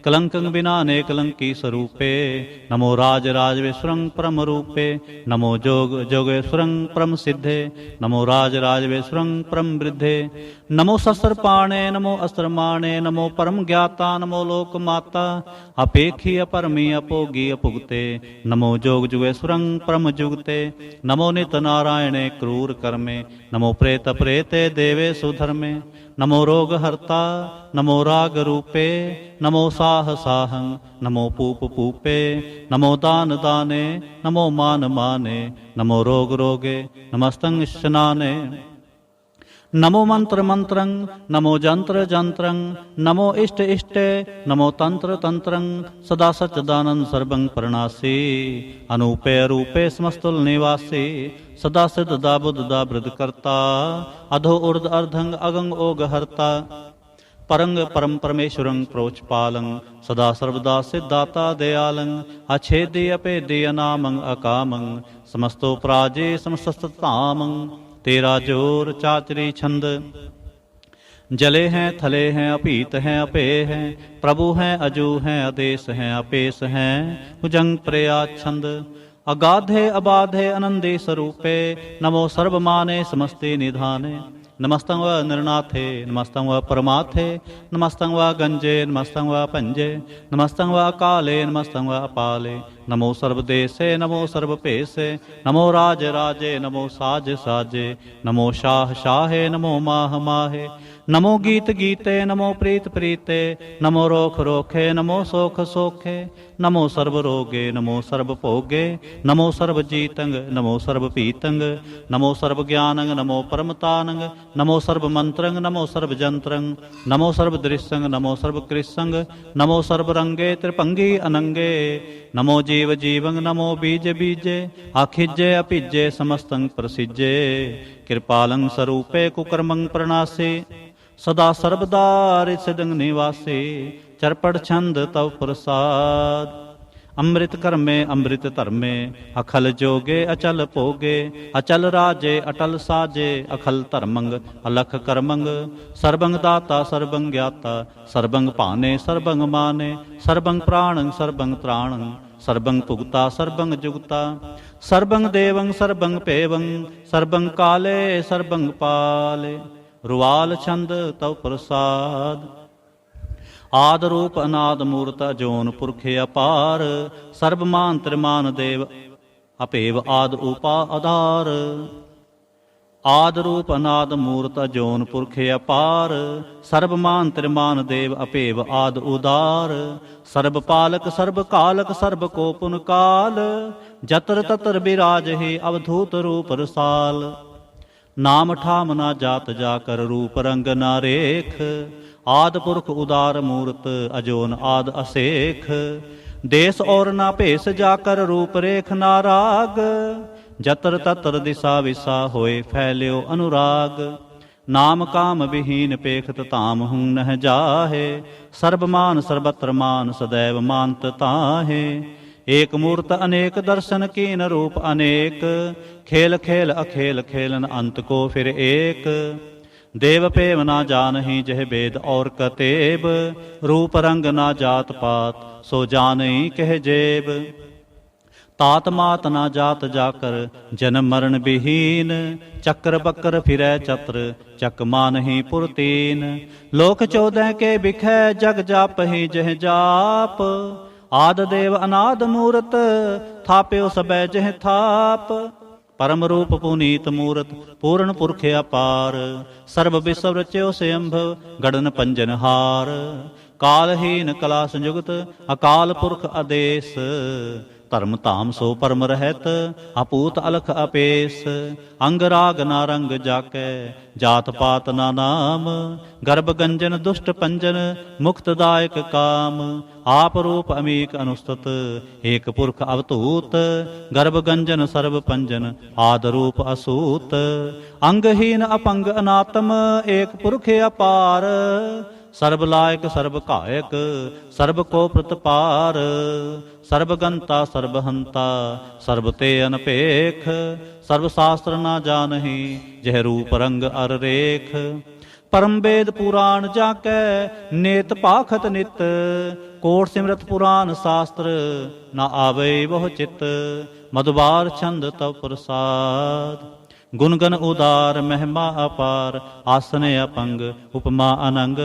कलंकं विनाने कलंकी स्वरूपे नमो राज राजवेश्वरं परम रूपे नमो जोग जोगेश्वरं परम सिद्धे नमो राज राजवेश्वरं परम वृद्धे नमो शस्त्र पाणे नमो अस्त्र माणे नमो परम ज्ञाता नमो लोक माता अपेक्षी अपरमी अपोगी अपुगते नमो जोग जुगेश्वरं परम जुगते नमो नित नारायणे क्रूर कर्मे नमो प्रेत प्रेते देवे सुधर्मे नमो रोग हर्ता नमो राग रूपे नमो साह साहं नमो पूप पूपे नमो दान दाने नमो मान माने नमो रोग रोगे नमस्तंग शनाने नमो मंत्र मंत्रं नमो जंत्र जंत्रं नमो इष्ट इष्टे नमो तंत्र तंत्रं सदा सच्चिदानंद सर्वं प्रणासी अनूपे रूपे समस्तुल निवासी सदा सिद्धदा बुद्धदा वृद्ध करता अधो ऊर्ध अर्धंग अगंग ओग हरता परंग परम परमेश्वरं प्रोचपालं सदा सर्वदा सिद्धाता दयालं अछेदी अपेदी अनामं अकामं समस्तो पराजे समस्ततामं तेरा जोर चाचरी छंद जले हैं थले हैं अपीत हैं अपे हैं प्रभु हैं अजू हैं आदेश हैं अपेश हैं भुजंग प्रयाच्छंद अगाधे अबाधे आनंदे स्वरूपे नमो सर्वमाने समस्ते निधाने नमस्तं व निर्नाथे नमस्तं व परमाथे नमस्तं व गंजे नमस्तं व पंजे नमस्तं व अकाले नमस्तं व अपाले नमो सर्वदेशे नमो सर्वपेशे नमो राज राजे नमो साज साजे नमो शाह शाहे नमो माह माहे नमो गीत गीते नमो प्रीत प्रीते नमो रोख रोखे नमो सोख सोखे नमो सर्व रोगे नमो सर्व भोगे नमो सर्व जीतंग नमो सर्व पीतंग नमो सर्व ज्ञानंग नमो परमतानंग नमो सर्व मंत्रंग नमो सर्व जंत्रंग नमो सर्व दृश्यंग नमो सर्व कृष्संग नमो सर्व रंगे त्रिपंगी अनंगे नमो जीव जीवंग नमो बीज बीजे आखिजे अपिजे समस्तंग प्रसिजे कृपालं स्वरूपे कुकर्मंग प्रणासे सदा सर्वदा सिद्धंग निवासे चरपट छंद तव प्रसाद अमृत कर्मे अमृत धर्मे अखल जोगे अचल भोगे अचल राजे अटल साजे अखल धर्मंग अलख कर्मंग सर्वंग दाता सर्वंग ज्ञाता सर्वंग पाने सर्वंग माने सर्वंग प्राणं सर्वंग त्राणं सर्वंग पुगता सर्वंग जुगता सर्वंग देवं सर्वंग पेवं सर्वंग काले सर्वंग पाले रुवाल छंद तव प्रसाद ਆਦ ਰੂਪ ਅਨਾਦ ਮੂਰਤ ਅਜੋਨ ਪੁਰਖੇ ਅਪਾਰ, ਸਰਬ ਮਾਨ ਤ੍ਰਿਮਾਨ ਦੇਵ ਅਭੇਵ ਆਦ ਉਪਾ ਆਧਾਰ। ਆਦ ਰੂਪ ਅਨਾਦ ਮੂਰਤ ਅਜੋਨ ਪੁਰਖੇ ਅਪਾਰ, ਸਰਬ ਮਾਨ ਤ੍ਰਿਮਾਨ ਦੇਵ ਅਭੇਵ ਆਦ ਉਦਾਰ। ਸਰਬ ਪਾਲਕ ਸਰਬ ਕਾਲਕ ਸਰਬ ਕੋ ਪੁਨ ਕਾਲ, ਜਤਰ ਤਤਰ ਬਿਰਾਜਹਿ ਅਵਧੂਤ ਰੂਪ ਰਸਾਲ। ਨਾਮ ਠਾਮ ਨਾ ਜਾਤ ਜਾ ਕਰ ਰੂਪ ਰੰਗ ਨਾ ਰੇਖ, ਆਦ ਪੁਰਖ ਉਦਾਰ ਮੂਰਤ ਅਜੋਨ ਆਦ ਅਸੇਖ। ਦੇਸ ਔਰ ਨਾ ਭੇਸ ਜਾ ਕਰ ਰੂਪ ਰੇਖ ਨਾ ਰਾਗ, ਜਤਰ ਤਤਰ ਦਿਸਾ ਵਿਸਾ ਹੋਏ ਫੈਲਿਓ ਅਨੁਰਾਗ। ਨਾਮ ਕਾਮ ਵਿਹੀਨ ਪੇਖਤ ਧਾਮ ਹੂੰ ਨਹਿ ਜਾਹੇ, ਸਰਬ ਮਾਨ ਸਰਬਤਰ ਮਾਨ ਸदैव ਮਾਨਤ ਤਾਹੇ। ਏਕ ਮੂਰਤ ਅਨੇਕ ਦਰਸ਼ਨ ਕੀਨ ਰੂਪ ਅਨੇਕ, ਖੇਲ ਖੇਲ ਅਖੇਲ ਖੇਲਨ ਅੰਤ ਕੋ ਫਿਰ ਏਕ। ਦੇਵ ਭੇਵ ਨਾ ਜਾਨਹੀ ਜਹ ਬੇਦ ਔਰ ਕਤੇਬ, ਰੂਪ ਰੰਗ ਨਾ ਜਾਤ ਪਾਤ ਸੋ ਜਾਨਈ ਕਹਿ ਜੇਬ। ਤਾਤ ਮਾਤ ਨਾ ਜਾਤ ਜਾਕਰ ਜਨਮ ਮਰਨ ਵਿਹੀਨ, ਚੱਕਰ ਬੱਕਰ ਫਿਰੈ ਚਤਰ ਚੱਕ ਮਾਨਹੀ ਪੁਰਤੀਨ। ਲੋਕ 14 ਕੇ ਬਿਖੈ ਜਗ ਜਾਪਹਿ ਜਹ ਜਾਪ, ਆਦ ਦੇਵ ਅਨਾਦ ਮੂਰਤ ਥਾਪਿਓ ਸਬੈ ਜਹ ਥਾਪ। ਪਰਮ ਰੂਪ ਪੁਨੀਤ ਮੂਰਤ ਪੂਰਨ ਪੁਰਖ ਅਪਾਰ, ਸਰਬ ਵਿਸਵ ਰਚਿਓ ਸਿਅੰਭਵ ਗੜਨ ਪੰਜਨ ਹਾਰ। ਕਾਲਹੀਨ ਕਲਾ ਸੰਯੁਗਤ ਅਕਾਲ ਪੁਰਖ ਆਦੇਸ, ਧਰਮ ਧਾਮ ਸੋ ਪਰਮ ਰਹਿਤ ਅਪੂਤ ਅਲਖ ਅਪੇਸ। ਅੰਗ ਰਾਗ ਨਾ ਰੰਗ ਜਾਕੈ ਜਾਤ ਪਾਤ ਨਾ ਨਾਮ, ਗਰਭ ਗੰਜਨ ਦੁਸ਼ਟ ਪੰਜਨ ਮੁਕਤਦਾਇਕ ਕਾਮ। ਆਪ ਰੂਪ ਅਮੀਕ ਅਨੁਸਤਤ ਏਕ ਪੁਰਖ ਅਵਤੂਤ, ਗਰਭ ਗੰਜਨ ਸਰਬ ਪੰਜਨ ਆਦ ਰੂਪ ਅਸੂਤ। ਅੰਗਹੀਨ ਅਪੰਗ ਅਨਾਤਮ ਏਕ ਪੁਰਖ ਅਪਾਰ, ਸਰਬ ਲਾਇਕ ਸਰਬ ਘਾਇਕ ਸਰਬ ਕੋ ਪ੍ਰਤਪਾਰ। ਸਰਬ ਗੰਤਾ ਸਰਬ ਹੰਤਾ ਸਰਬ ਤੇ ਅਨਪੇਖ, ਸਰਬ ਸ਼ਾਸਤਰ ਨਾ ਜਾਨਹੀ ਜਹ ਰੂਪ ਰੰਗ ਅਰ ਰੇਖ। ਪਰਮ ਵੇਦ ਪੁਰਾਣ ਜਾਕੈ ਨੇਤ ਭਾਖਤ ਨਿਤ, ਕੋਟ ਸਿਮਰਤ ਪੁਰਾਨ ਸ਼ਾਸਤਰ ਨਾ ਆਵੇ ਬਹੁ ਚਿਤ। ਮਧੁਬਾਰ ਛੰਦ ਤਵ ਪ੍ਰਸਾਦ, ਗੁਣਗਨ ਉਦਾਰ ਮਹਿਮਾ ਅਪਾਰ। ਆਸਨ ਅਪੰਗ ਉਪਮਾ ਅਨੰਗ,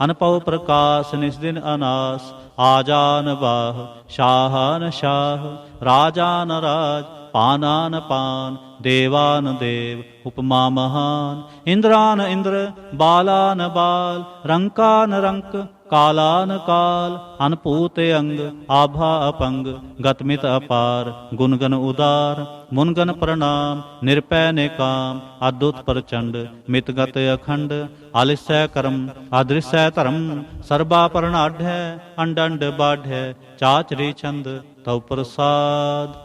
ਅਨਪਉ ਪ੍ਰਕਾਸ਼ ਨਿਸ ਦਿਨ ਅਨਾਸ। ਆਜਾਨ ਬਾਹ ਸ਼ਾਹਾਨ ਸ਼ਾਹ, ਰਾਜਾਨ ਰਾਜ ਪਾਨਾਨ ਪਾਨ। ਦੇਵਾਨ ਦੇਵ ਉਪਮਾ ਮਹਾਨ, ਇੰਦਰਾਨ ਇੰਦਰ ਬਾਲਾਨ ਬਾਲ। ਰੰਕਾਨ ਰੰਕ ਕਾਲਾਨ ਕਾਲ, ਅਨਪੂਤ ਅੰਗ ਆਭਾ ਅਪੰਗ। ਗਤਮਿਤ ਅਪਾਰ ਗੁਣਗਨ ਉਦਾਰ, ਮੁਨਗਨ ਪ੍ਰਣਾਮ ਨਿਰਪੈ ਨਿਕਾਮ। ਅਦੁੱਤ ਪ੍ਰਚੰਡ ਮਿਤਗਤ ਅਖੰਡ, ਆਲਿਸੈ ਕਰਮ ਆਦ੍ਰਿਸੈ ਧਰਮ। ਸਰਬਾ ਪਰਣਾਢੈ ਅੰਡੰਡ ਬਾਢੈ, ਚਾਚਰੀ ਛੰਦ ਤਉ ਪ੍ਰਸਾਦ।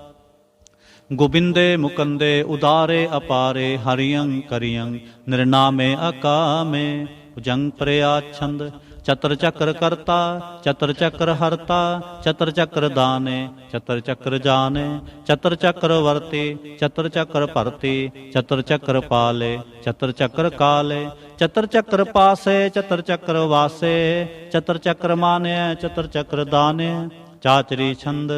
ਗੋਬਿੰਦੇ ਮੁਕੰਦੇ ਉਦਾਰੇ ਅਪਾਰੇ, ਹਰਿਯੰ ਕਰਿਯੰ ਨਿਰਨਾਮੇ ਅਕਾਮੇ। ਭੁਜੰਗ ਪ੍ਰਿਆ ਛੰਦ ਚਤਰ ਚੱਕਰ ਕਰਤਾ ਚਤਰ ਚੱਕਰ ਹਰਤਾ। ਚਤਰ ਚੱਕਰ ਦਾਨੇ ਚਤਰ ਚੱਕਰ ਜਾਨੇ। ਚਤਰ ਚੱਕਰ ਵਰਤੀ ਚਤਰ ਚੱਕਰ ਭਰਤੀ। ਚਤਰ ਚੱਕਰ ਪਾਲੇ ਚਤਰ ਚੱਕਰ ਕਾਲੇ। ਚਤਰ ਚੱਕਰ ਪਾਸੇ ਚਤਰ ਚੱਕਰ ਵਾਸੇ। ਚਤਰ ਚੱਕਰ ਮਾਨਿਆ ਚਤਰ ਚੱਕਰ ਦਾਨੇ। ਚਾਚਰੀ ਛੰਦ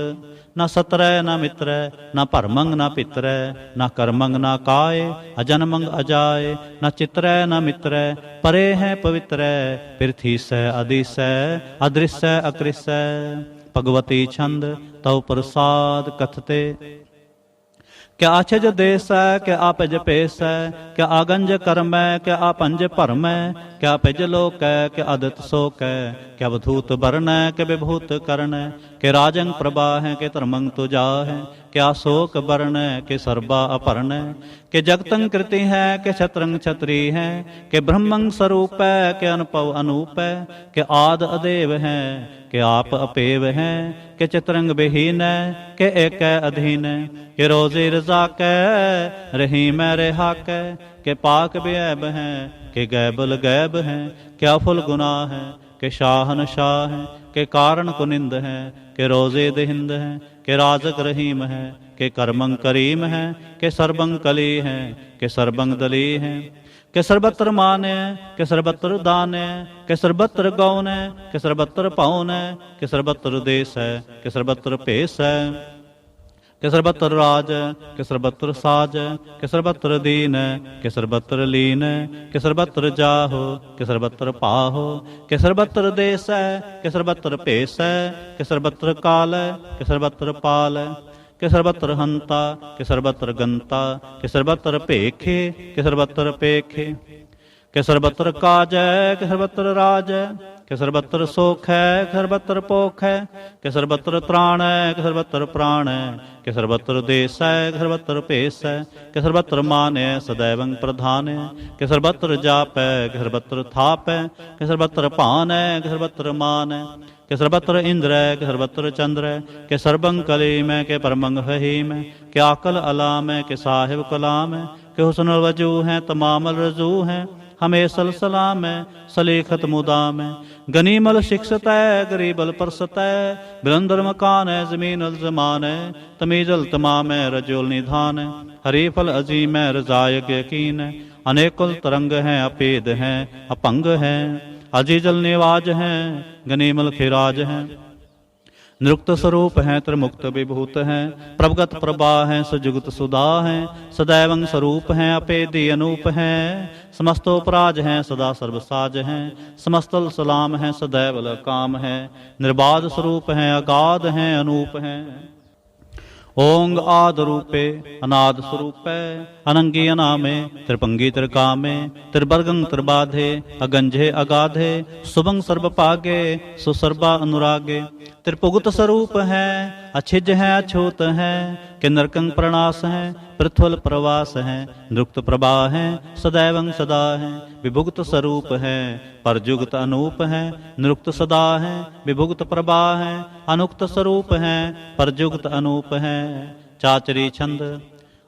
ਨਾ ਸਤਰੈ ਨਾ ਮਿਤਰੈ, ਨਾ ਭਰਮੰਗ ਨਾ ਪਿਤਰੈ। ਨਾ ਕਰਮੰਗ ਨਾ ਕਾਏ, ਅਜਨਮੰਗ ਅਜਾਏ। ਨਾ ਚਿਤਰੈ ਨਾ ਮਿਤਰੈ, ਪਰੇ ਹੈ ਪਵਿੱਤਰੈ। ਪਿਰਥੀਸੈ ਅਦੀਸੈ ਅਦ੍ਰਿਸੈ ਅਕ੍ਰਿਸੈ। ਭਗਵਤੀ ਛੰਦ ਤਉ ਪ੍ਰਸਾਦ ਕਥਤੇ। ਕਿਆ ਅਛਜ ਦੇਸੈ ਕਿਆ ਆਪਜ ਪੇਸੈ। ਕਿਆ ਆਗੰਜ ਕਰਮੈ ਕਿਆ ਆਪੰਜ ਭਰਮੈ। ਕਿਆ ਪਿਜ ਲੋਕੈ ਕਿਆ ਅਦਿਤ ਸੋਕੈ। ਕਿਆ ਬਧੂਤ ਬਰਨੈ ਕਿ ਵਿਭੂਤ ਕਰਨੈ। ਕਿ ਰਾਜੰ ਪ੍ਰਭਾਹੈ ਕਿ ਧਰਮੰ ਤੁਜਾਹੈ। ਕਿਆ ਸ਼ੋਕ ਬਰਨੈ ਕਿ ਸਰਬਾ ਅਪਰਨੈ। ਕਿ ਜਗਤੰ ਕ੍ਰਿਤੀ ਹੈ ਕਿ ਛਤਰੰ ਛਤਰੀ ਹੈ। ਕਿ ਬ੍ਰਹਮੰ ਸਰੂਪੈ ਕਿ ਅਨੁਪਵ ਅਨੂਪੈ। ਕਿ ਆਦ ਅਦੇਵ ਹੈ ਕਿ ਆਪ ਅਪੇਵ ਹੈ। ਕਿ ਚਿਤਰੰਗ ਵਿਹੀਨੈ ਕਿ ਏਕੈ ਅਧੀਨੈ। ਕਿ ਰੋਜ਼ੀ ਰਜ਼ਾਕੈ ਰਹੀਮੈ ਰਿਹਾਕੈ। ਕਿ ਪਾਕ ਬਿਐਬ ਹੈ ਕਿ ਗੈਬਲ ਗੈਬ ਹੈ। ਕਿਆ ਫੁਲ ਗੁਨਾਹ ਹੈ ਕਿ ਸ਼ਾਹਨ ਸ਼ਾਹ ਹੈ। ਕਿ ਕਾਰਨ ਕੁਨਿੰਦ ਹੈ ਕਿ ਰੋਜ਼ੇ ਦਹਿੰਦ ਹੈ। ਕਿ ਰਾਜ਼ਕ ਰਹੀਮ ਹੈ ਕਿ ਕਰਮੰ ਕਰੀਮ ਹੈ। ਕਿ ਸਰਬੰ ਕਲੀ ਹੈ ਕਿ ਸਰਬੰ ਦਲੀ ਹੈ। ਕਿ ਸਰਬਤਰ ਮਾਨੈ ਕਿ ਸਰਬਤਰ ਦਾਨੈ। ਕਿ ਸਰਬਤਰ ਗਉਨੈ ਕਿ ਸਰਬਤਰ ਪਾਉਨੈ। ਕਿ ਸਰਬਤਰ ਦੇਸੈ ਕਿ ਸਰਬਤਰ ਭੇਸੈ। ਕਿ ਸਰਬੱਤਰ ਰਾਜ, ਕਿ ਸਰਬੱਤਰ ਸਾਜ, ਕਿ ਸਰਬੱਤਰ ਦੀਨ, ਕਿ ਸਰਬੱਤਰ ਲੀਨ, ਕਿ ਸਰਬੱਤਰ ਜਾਹੋ, ਕਿ ਸਰਬੱਤਰ ਪਾਹੋ, ਕਿ ਸਰਬੱਤਰ ਦੇਸ ਹੈ, ਕਿ ਸਰਬੱਤਰ ਭੇਸ ਹੈ, ਕਿ ਸਰਬੱਤਰ ਕਾਲ ਹੈ, ਕਿ ਸਰਬੱਤਰ ਪਾਲ ਹੈ, ਕਿ ਸਰਬੱਤਰ ਹੰਤਾ, ਕਿ ਸਰਬੱਤਰ ਗੰਤਾ, ਕਿ ਸਰਬੱਤਰ ਭੇਖੇ, ਕਿ ਸਰਬੱਤਰ ਪੇਖੇ, ਕਿ ਸਰਬੱਤਰ ਕਾਜ ਹੈ, ਕਿ ਸਰਬੱਤਰ ਰਾਜ ਹੈ, ਕਿ ਸਰਬੱਤਰ ਸੁਖ ਹੈ, ਕਿ ਸਰਬੱਤਰ ਭੋਖ ਹੈ, ਕਿ ਸਰਬੱਤਰ ਤ੍ਰਾਣ ਹੈ, ਕਿ ਸਰਬੱਤਰ ਪ੍ਰਾਣ ਹੈ, ਕਿ ਸਰਬੱਤਰ ਦੇਸ ਹੈ, ਕਿ ਸਰਬੱਤਰ ਭੇਸ ਹੈ, ਕਿ ਸਰਬੱਤਰ ਮਾਨ ਹੈ, ਸदैवं ਪ੍ਰਧਾਨ ਹੈ, ਕਿ ਸਰਬੱਤਰ ਜਾਪ ਹੈ, ਕਿ ਸਰਬੱਤਰ ਥਾਪ ਹੈ, ਕਿ ਸਰਬੱਤਰ ਭਾਨ ਹੈ, ਕਿ ਸਰਬੱਤਰ ਮਾਨ ਹੈ, ਕਿ ਸਰਬੱਤਰ ਇੰਦਰ ਹੈ, ਕਿ ਸਰਬੱਤਰ ਚੰਦਰ ਹੈ, ਕਿ ਸਰਬੰ ਕਲੀਮ ਹੈ, ਕਿ ਪਰਮੰ ਫਹੀਮ ਹੈ, ਕਿ ਆਕਲ ਅਲਾਮ ਹੈ, ਕਿ ਸਾਹਿਬ ਕਲਾਮ ਹੈ, ਕਿ ਹੁਸਨ ਵਜੂ ਹੈ, ਤਮਾਮਲ ਰਜੂ ਹੈ, ਹਮੇਸਲ ਸਲਾਮ ਹੈ, ਸਲੇਖਤ ਮੁਦਾਮ ਹੈ, ਗਨੀਮਲ ਸਿਕਸਤ ਹੈ, ਗਰੀਬਲ ਪਰਸਤ ਹੈ, ਬਿਲੰਦਰ ਮਕਾਨ ਹੈ, ਜ਼ਮੀਨਲ ਜ਼ਮਾਨ ਹੈ, ਤਮੀਜ਼ਲ ਤਮਾਮ ਹੈ, ਰਜੋਲ ਨਿਧਾਨ ਹੈ, ਹਰੀਫਲ ਅਜ਼ੀਮ ਹੈ, ਰਜ਼ਾਇਕ ਯਕੀਨ ਹੈ, ਅਨੇਕੁਲ ਤਰੰਗ ਹੈ, ਅਪੇਦ ਹੈ, ਅਪੰਗ ਹੈ, ਅਜੀਜਲ ਨਿਵਾਜ ਹੈ, ਗਨੀਮਲ ਖਿਰਾਜ ਹੈ, निरुक्त स्वरूप है, त्रिमुक्त विभूत है, प्रभगत प्रभा है, सुजुगत सुधा है, सदैवं स्वरूप है, अपेदी अनूप है, समस्तोपराज है, सदा सर्वसाज है, समस्तल सलाम है, सदैव काम है, निर्बाध स्वरूप है, अगाध है, अनूप है, ओंग आद रूपे अनाद स्वरूपे, अनंगी अनामे, त्रिपंगी त्रिकामे, त्रिवर्गं त्रिबाधे, अगंझे अगाधे, सुभंग सर्वपागे, सुसर्बा अनुरागे, त्रिपुगुत स्वरूप है, अछिज है, अछूत है, कि नरकं प्रणास है, पृथ्वल प्रवास है, निरुक्त प्रभा है, सदैवं सदा है, विभुक्त स्वरूप है, परजुगत अनूप है, निरुक्त सदा है, विभुक्त प्रभा है, अनुक्त स्वरूप है, परजुगत अनूप है, चाचरी छंद,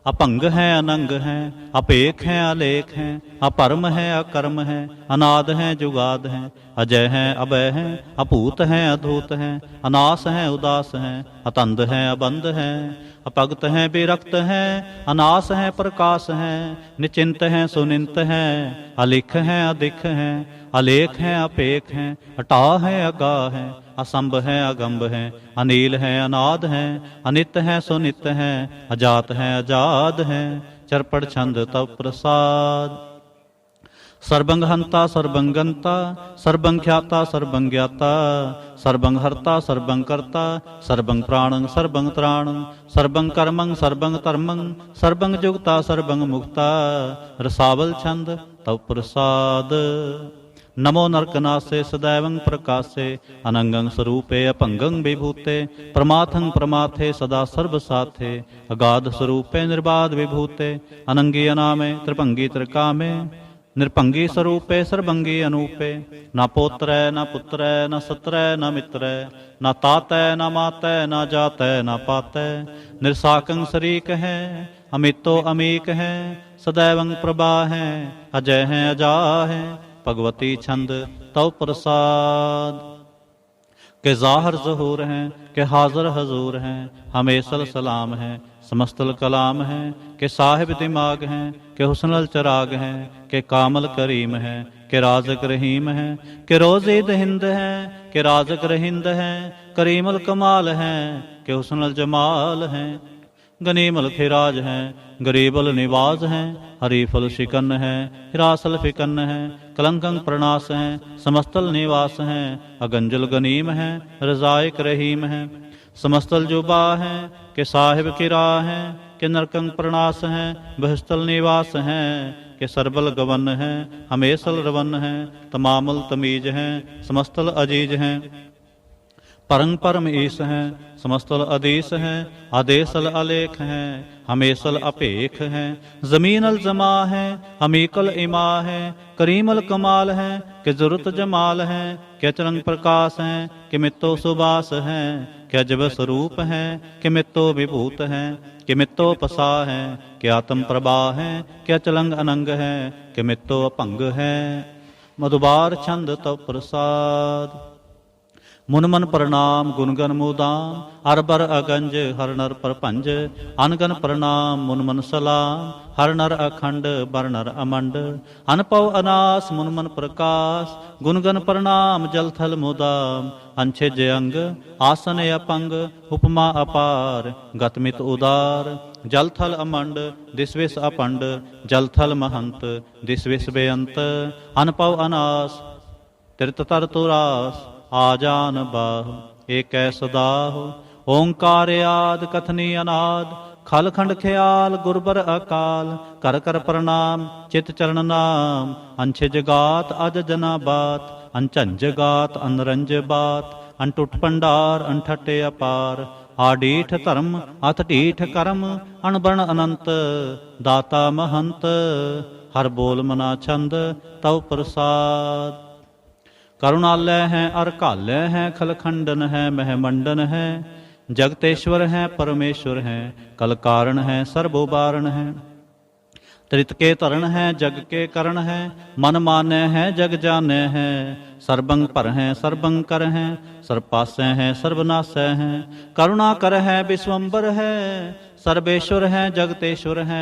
अपंग है, अनंग है, अपेख है, अलेख है, अपरम है, अकर्म है, अनाद है, जुगाद है, अजय है, अभय है, अपूत है, अधूत है, अनास है, उदास है, अतंद है, अबंध है, अपगत है, विरक्त है, अनास है, प्रकाश है, निचिंत है, सुनिंत है, अलिख है, अधिक है, अलेख है, अपेख है, अटा है, अगा है, असंभ है, अगंभ है, अनील है, अनाद है, अनित है, सुनित है, अजात है, अजाद है, चरपड़ छंद तव प्रसाद, सर्वंग हंता सर्वं गंता, सर्वं ख्याता सर्वं ज्ञाता, सर्वं हर्ता सर्वं कर्ता, सर्वं प्राणं सर्वं त्राणं, सर्वं कर्मं सर्वं धर्मं, सर्वं जुगता सर्वं मुक्ता, रसावल छंद तव प्रसाद, नमो नरकनासे सदैवं प्रकाशे, अनंगं स्वरूपे अपंगं विभूते, प्रमाथं प्रमाथे सदा सर्वसाथे, अगाध स्वरूपे निर्बाध विभूते, अनंगी अनामे त्रिभंगी त्रिकामे, निरभंगी स्वरूपे सर्वंगी अनूपे, न पोत्र न पुत्र न सत्र न मित्र, न तात न मात न जात न पात, निरसाकं शरीक है, अमितो अमीक है, सदैवं प्रभा है, अजय है, अजा है, भगवती छंद तव प्रसाद, के जाहर ज़हूर हैं, के हाज़र हजूर हैं, हमेशल सलाम है, समस्तल कलाम है, के साहिब दिमाग हैं, के हुस्नल चराग हैं, के कामल करीम है, के राज़क रहीम है, के रोज़ीद हिंद है, के राज़क रहिंद है, करीमल कमाल है, के हुस्नल जमाल है, गनीमल खिराज है, गरीबल निवाज है, हरीफल शिकन है, हिरासल फिकन है, कलंकं प्रणास है, समस्तल निवास है, अगंजल गनीम है, रजायक रहीम है, समस्तल जुबा है, के साहिब किरा है, के नरकंग प्रणास है, बहस्तल निवास है, के सरबल गवन है, हमेशल रवन है, तमामल तमीज है, समस्तल अजीज है, परंग परम ईस है, समस्तल अधीस है, आदेशल अलेख है, हमेशल अपेख है, जमीनल जमा है, हमीकल इमा है, करीमल कमाल है, के जरूरत जमाल है, के चरंग प्रकाश है, के मित्तो सुबास है, के अजब स्वरूप है, के मित्तो विभूत है, के मित्तो पसा है, के आत्म प्रभा है, के अचलंग अनंग है, के मित्तो अपंग है, मधुबार छंद तव प्रसाद, मुन मन प्रणाम गुण गण मुदाम, अरबर अगंज हर नर परभंज, अनगन प्रणाम मुन मन सलाम, हर नर अखंड बर नर अमंड, अनपव अनास मुन मन प्रकाश, गुण गण प्रणाम जल थल मुदाम, अंछे जयंग आसन अपंग, उपमा अपार गतमित उदार, जल थल अमंड दिस विस अपंड, जल थल महंत दिस विस बेअंत, अनपव अनास तिरत तर तुरास, आजान बाह एक सदाह, ओंकार आद कथनी अनाद, खल खंड ख्याल गुरबर अकाल, कर कर प्रणाम चित चरण नाम, अंछ जगात अज जना बात, अंचंज गात अनरंज बात, अनटुट पंडार अनठटे अपार, आडीठ धर्म अथ ढीठ कर्म, अनबन अनंत दाता महंत, हर बोल मना छंद तव प्रसाद, करुणालय है अरकालय है, खलखंडन है महमंडन है, जगतेश्वर है परमेश्वर है, कल कारण है सर्वोबारण है, त्रित के तरण है जग के करण है, मन माने है जग जाने है, सर्वंग पर है सर्वंग कर है, सर्वपासै है सर्वनाशै है, करुणा कर है विश्वम्बर है, सर्वेश्वर है जगतेश्वर है,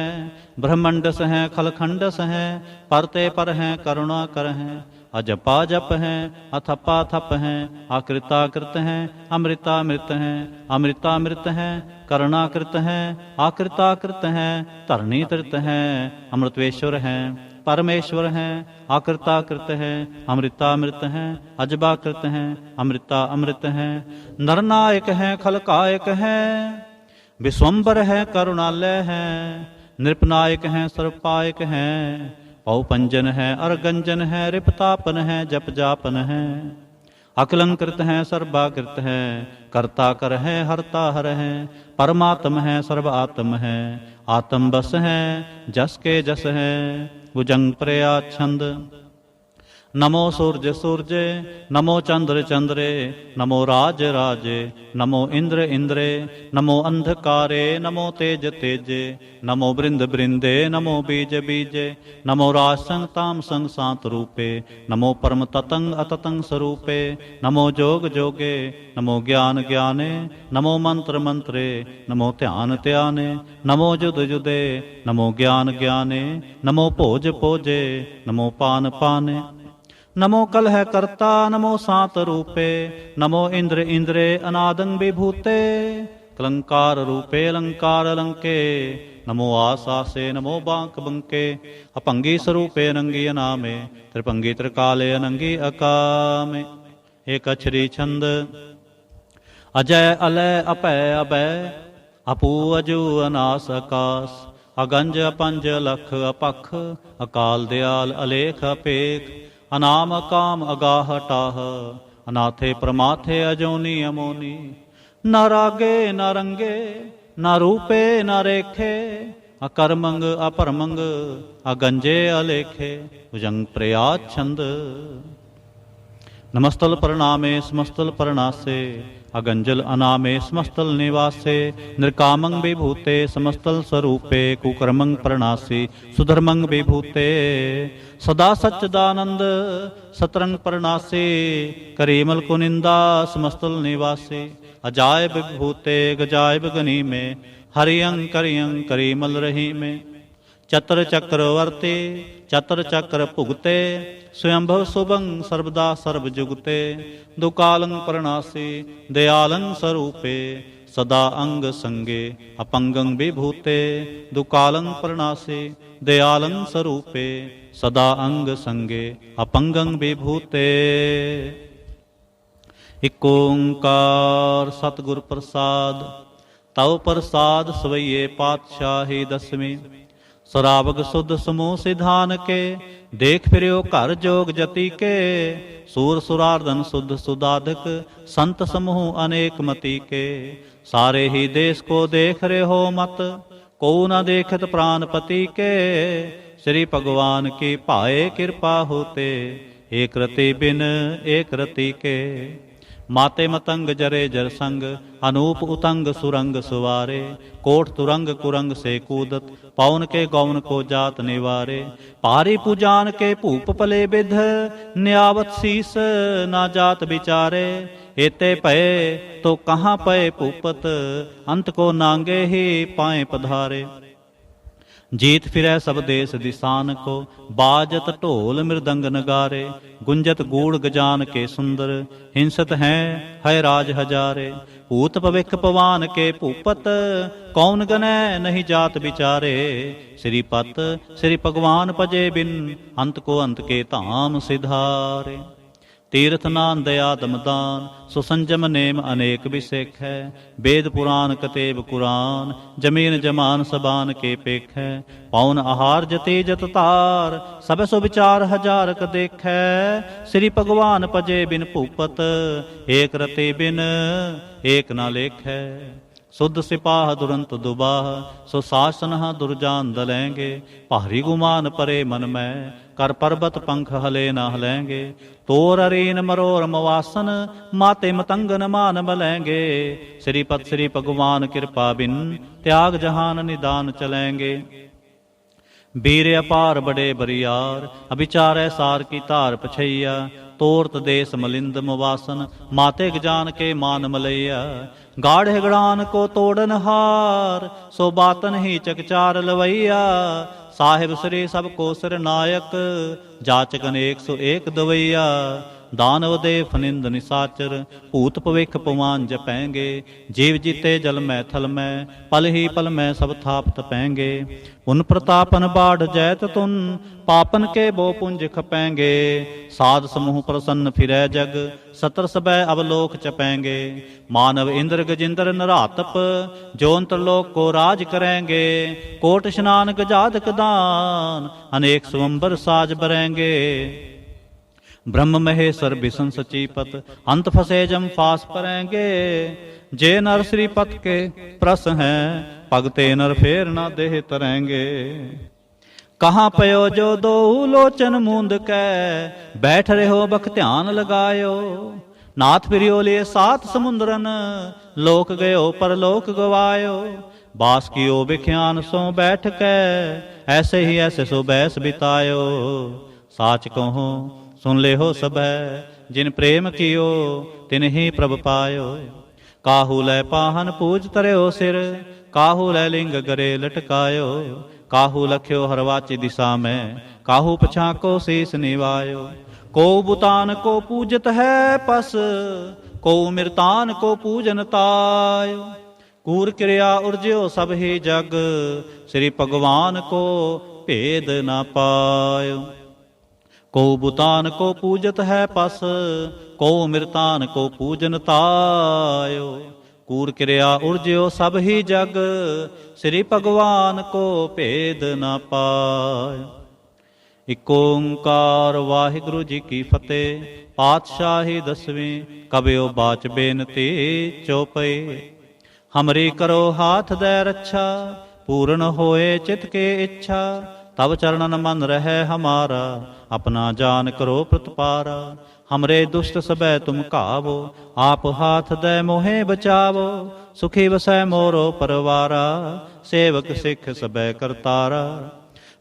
ब्रह्मंडस है खलखंडस है, परते पर है करुणा कर है, अजपा जप है अथपा थप है, आकृताकृत है अमृतामृत है, अमृतामृत है करुणाकृत है, आकृताकृत है धरणी तृत है, अमृतेश्वर है परमेश्वर है, आकृताकृत है अमृतामृत है, अजबाकृत है अमृता अमृत है, नरनायक है खलकायक है, विश्वम्बर है करुणालय है, नृपनायक है सर्वपायक है, पौपंजन है अरगंजन है, रिपतापन है जप जापन है, अकलंकृत है सर्वाकृत है, कर्ता कर है हरता हर है, परमात्म है सर्व आत्म है, आत्म बस है जस के जस है, भुजंग प्रया छंद, नमो सूर्य सूर्य, नमो चंद्र चंद्रे, नमो राज राजे, नमो इंद्र इंद्रे, नमो अंधकारे, नमो तेज तेजे, नमो बृंद बृंदे, नमो बीज बीजे, नमो राज संग ताम संग सांत रूपे, नमो परम ततंग अततंग स्वरूपे, नमो जोग जोगे, नमो ज्ञान ज्ञाने, नमो मंत्र मंत्रे, नमो ध्यान ध्याने, नमो जुद जुदे, नमो ज्ञान ज्ञाने, नमो भोज भोजे, नमो पान पाने, नमो कलह कर्ता, नमो सांत रूपे, नमो इंद्र इंद्रे अनादंग विभूते, कलंकार रूपे अलंकार अलंके, नमो आसासे, नमो बांक बंके, अपंगी स्वरूपे नंगी अनामे, त्रिपंगी त्रिकाले अनंगी अकामे, एक अक्षरी छंद, अजय अलय अपय अभय, अपू अजू अनास आकाश, अगंज अपंज लख अपख, अकाल दयाल अलेख अपेख, अनाम काम अगाह टाह, अनाथे प्रमाथे अजोनी अमोनी, न रागे न रंगे न रूपे न रेखे, अकर्मंग अपरमंग अगंजे अलेखे, भुजंग प्रयात छंद, नमस्तल प्रणामे समस्तल प्रणासे, अगंजल अनामे समस्तल निवासे, निर्कामंग विभूते समस्तल स्वरूपे, कुकर्मंग प्रणासी सुधर्मंग विभूते, सदा सच्चिदानंद सतरंग प्रणासी, करीमल कुनिंदा समस्तल निवासी, अजायब विभूते गजायब गनी में, हरियंग करियंग करीमल रही में, चतर चक्रवर्ती चतर चक्र भुगते, स्वयंभव शुभंग सर्वदा सर्वजुगते, दुकालंग प्रणासी दयालंग स्वरूपे, सदा अंग संगे अपंगंग विभूते, दुकालंग प्रणासी दयालंग स्वरूपे, सदा अंग संगे अपंगंग विभूते। इक ओंकार सतगुर प्रसाद, तव प्रसाद सवैये पातशाही दसवीं, सरावग सुध समूह सिधान के, देख फिर्यो घर जोग जति के, सूर सुरार्दन शुद्ध सुदाधक, संत समूह अनेक मति के, सारे ही देश को देख रहे हो मत, को न देखत प्राणपति के, श्री भगवान की पाए कृपा होते, एक रति बिन एक रति के, माते मतंग जरे जर संग, अनूप उतंग सुरंग सुवारे, कोट तुरंग कुरंग से कूदत, पवन के गौन को जात निवारे, पारी पूजान के भूप पले विध, न्यावत शीस ना जात बिचारे, एते भये तो कहाँ पए भूपत, अंत को नांगे ही पाए पधारे। जीत फिरै सब देश दिसान को, बाजत ढोल मृदंग नगारे। गुंजत गूढ़ गजान के सुंदर, हिंसत हैं है राज हजारे। भूत भविख पवान के भूपत, कौन गनै नहीं जात विचारे। श्रीपत श्री भगवान भजे बिन, अंत को अंत के धाम सिधारे। तीर्थ नान दया दमदान, सुसंजम नेम अनेक विसेख है। वेद पुराण कतेब कुरान, जमीन जमान सबान के पेख है। पौन आहार जते जत तार, सब सो विचार हजार क देख है। श्री भगवान भजे बिन भूपत, एक रते बिन एक ना लेख है। सुध सिपाह दुरंत दुबाह, सो शासन दुर्जान दलेंगे। भारी गुमान परे मन में, कर पर्वत पंख हले न हलेंगे। तोर अरीन मरोर मवासन, माते मतंगन मान मलेंगे। श्रीपत श्री भगवान कृपा बिन, त्याग जहान निदान चलेंगे। वीर अपार बड़े बरियार, अभिचारै सार की तार पछैया। तोरत देश मलिंद मुवासन, माते जान के मान मलैया। गाढ़ गड़ान को तोड़न हार, सो बातन ही चकचार लवैया। साहिब श्री सबको सिर नायक, जाचक अनेक सो एक दवैया। दानव देव फनिंद निसाचर, भूत भविख पवान जपैंगे। जीव जीते जल में थल में, पल ही पल में सब थाप तपैंगे। उन प्रतापन बाढ़ जैत तुन, पापन के बो पुंज खपैंगे। साध समूह प्रसन्न फिरै जग, सतर सबै अवलोक चपैंगे। मानव इंद्र गजिंद्र नरातप, जोन त्रिलोक को राज करेंगे। कोट स्नान गजादक दान, अनेक स्वंबर साज बरेंगे। ब्रह्म महेश्वर बिशन सचीपत, अंत फसे जम फास परेंगे। जे नर श्रीपत के प्रस हैं, भगते नर फेर न देह तरेंगे। कहाँ पयो जो दो लोचन मूंद कै, बैठ रहे हो बख ध्यान लगायो। नाथ फिरियो लिए सात समुद्रन, लोक गयो परलोक गवायो। बास कियो बिख्यान सो बैठ कै, ऐसे ही ऐसे सो बैस बितायो। साच कहो सुन ले हो सब, जिन प्रेम कियो तिन ही प्रभ पायो। काहू लै पाहन पूज तरयो सिर, काहू लै लिंग गरे लटकायो। काहू लख्यो हरवाची दिशा में, काहू पछा को शीस निवायो। को बुतान को पूजत है पस, को मृतान को पूजन तायो। कूर क्रिया उर्ज्यो सब ही जग, श्री भगवान को भेद न पायो। को बुतान को पूजत है पस, को मृतान को पूजन तायो। कूर क्रिया उर्ज्यो सब ही जग, श्री भगवान को भेद न पायो। इक ओंकार वाहिगुरु जी की फतेह। पातशाही दसवीं, कबियो बाच बेनती चौपई। हमरी करो हाथ दे रक्षा, पूर्ण होए चित के इच्छा। तब चरणन मन रहे हमारा, अपना जान करो प्रतिपारा। हमरे दुष्ट सबै तुम कावो, आप हाथ दे मोहे बचावो। सुखी वसै मोरो परवारा, सेवक सिख सबै करतारा।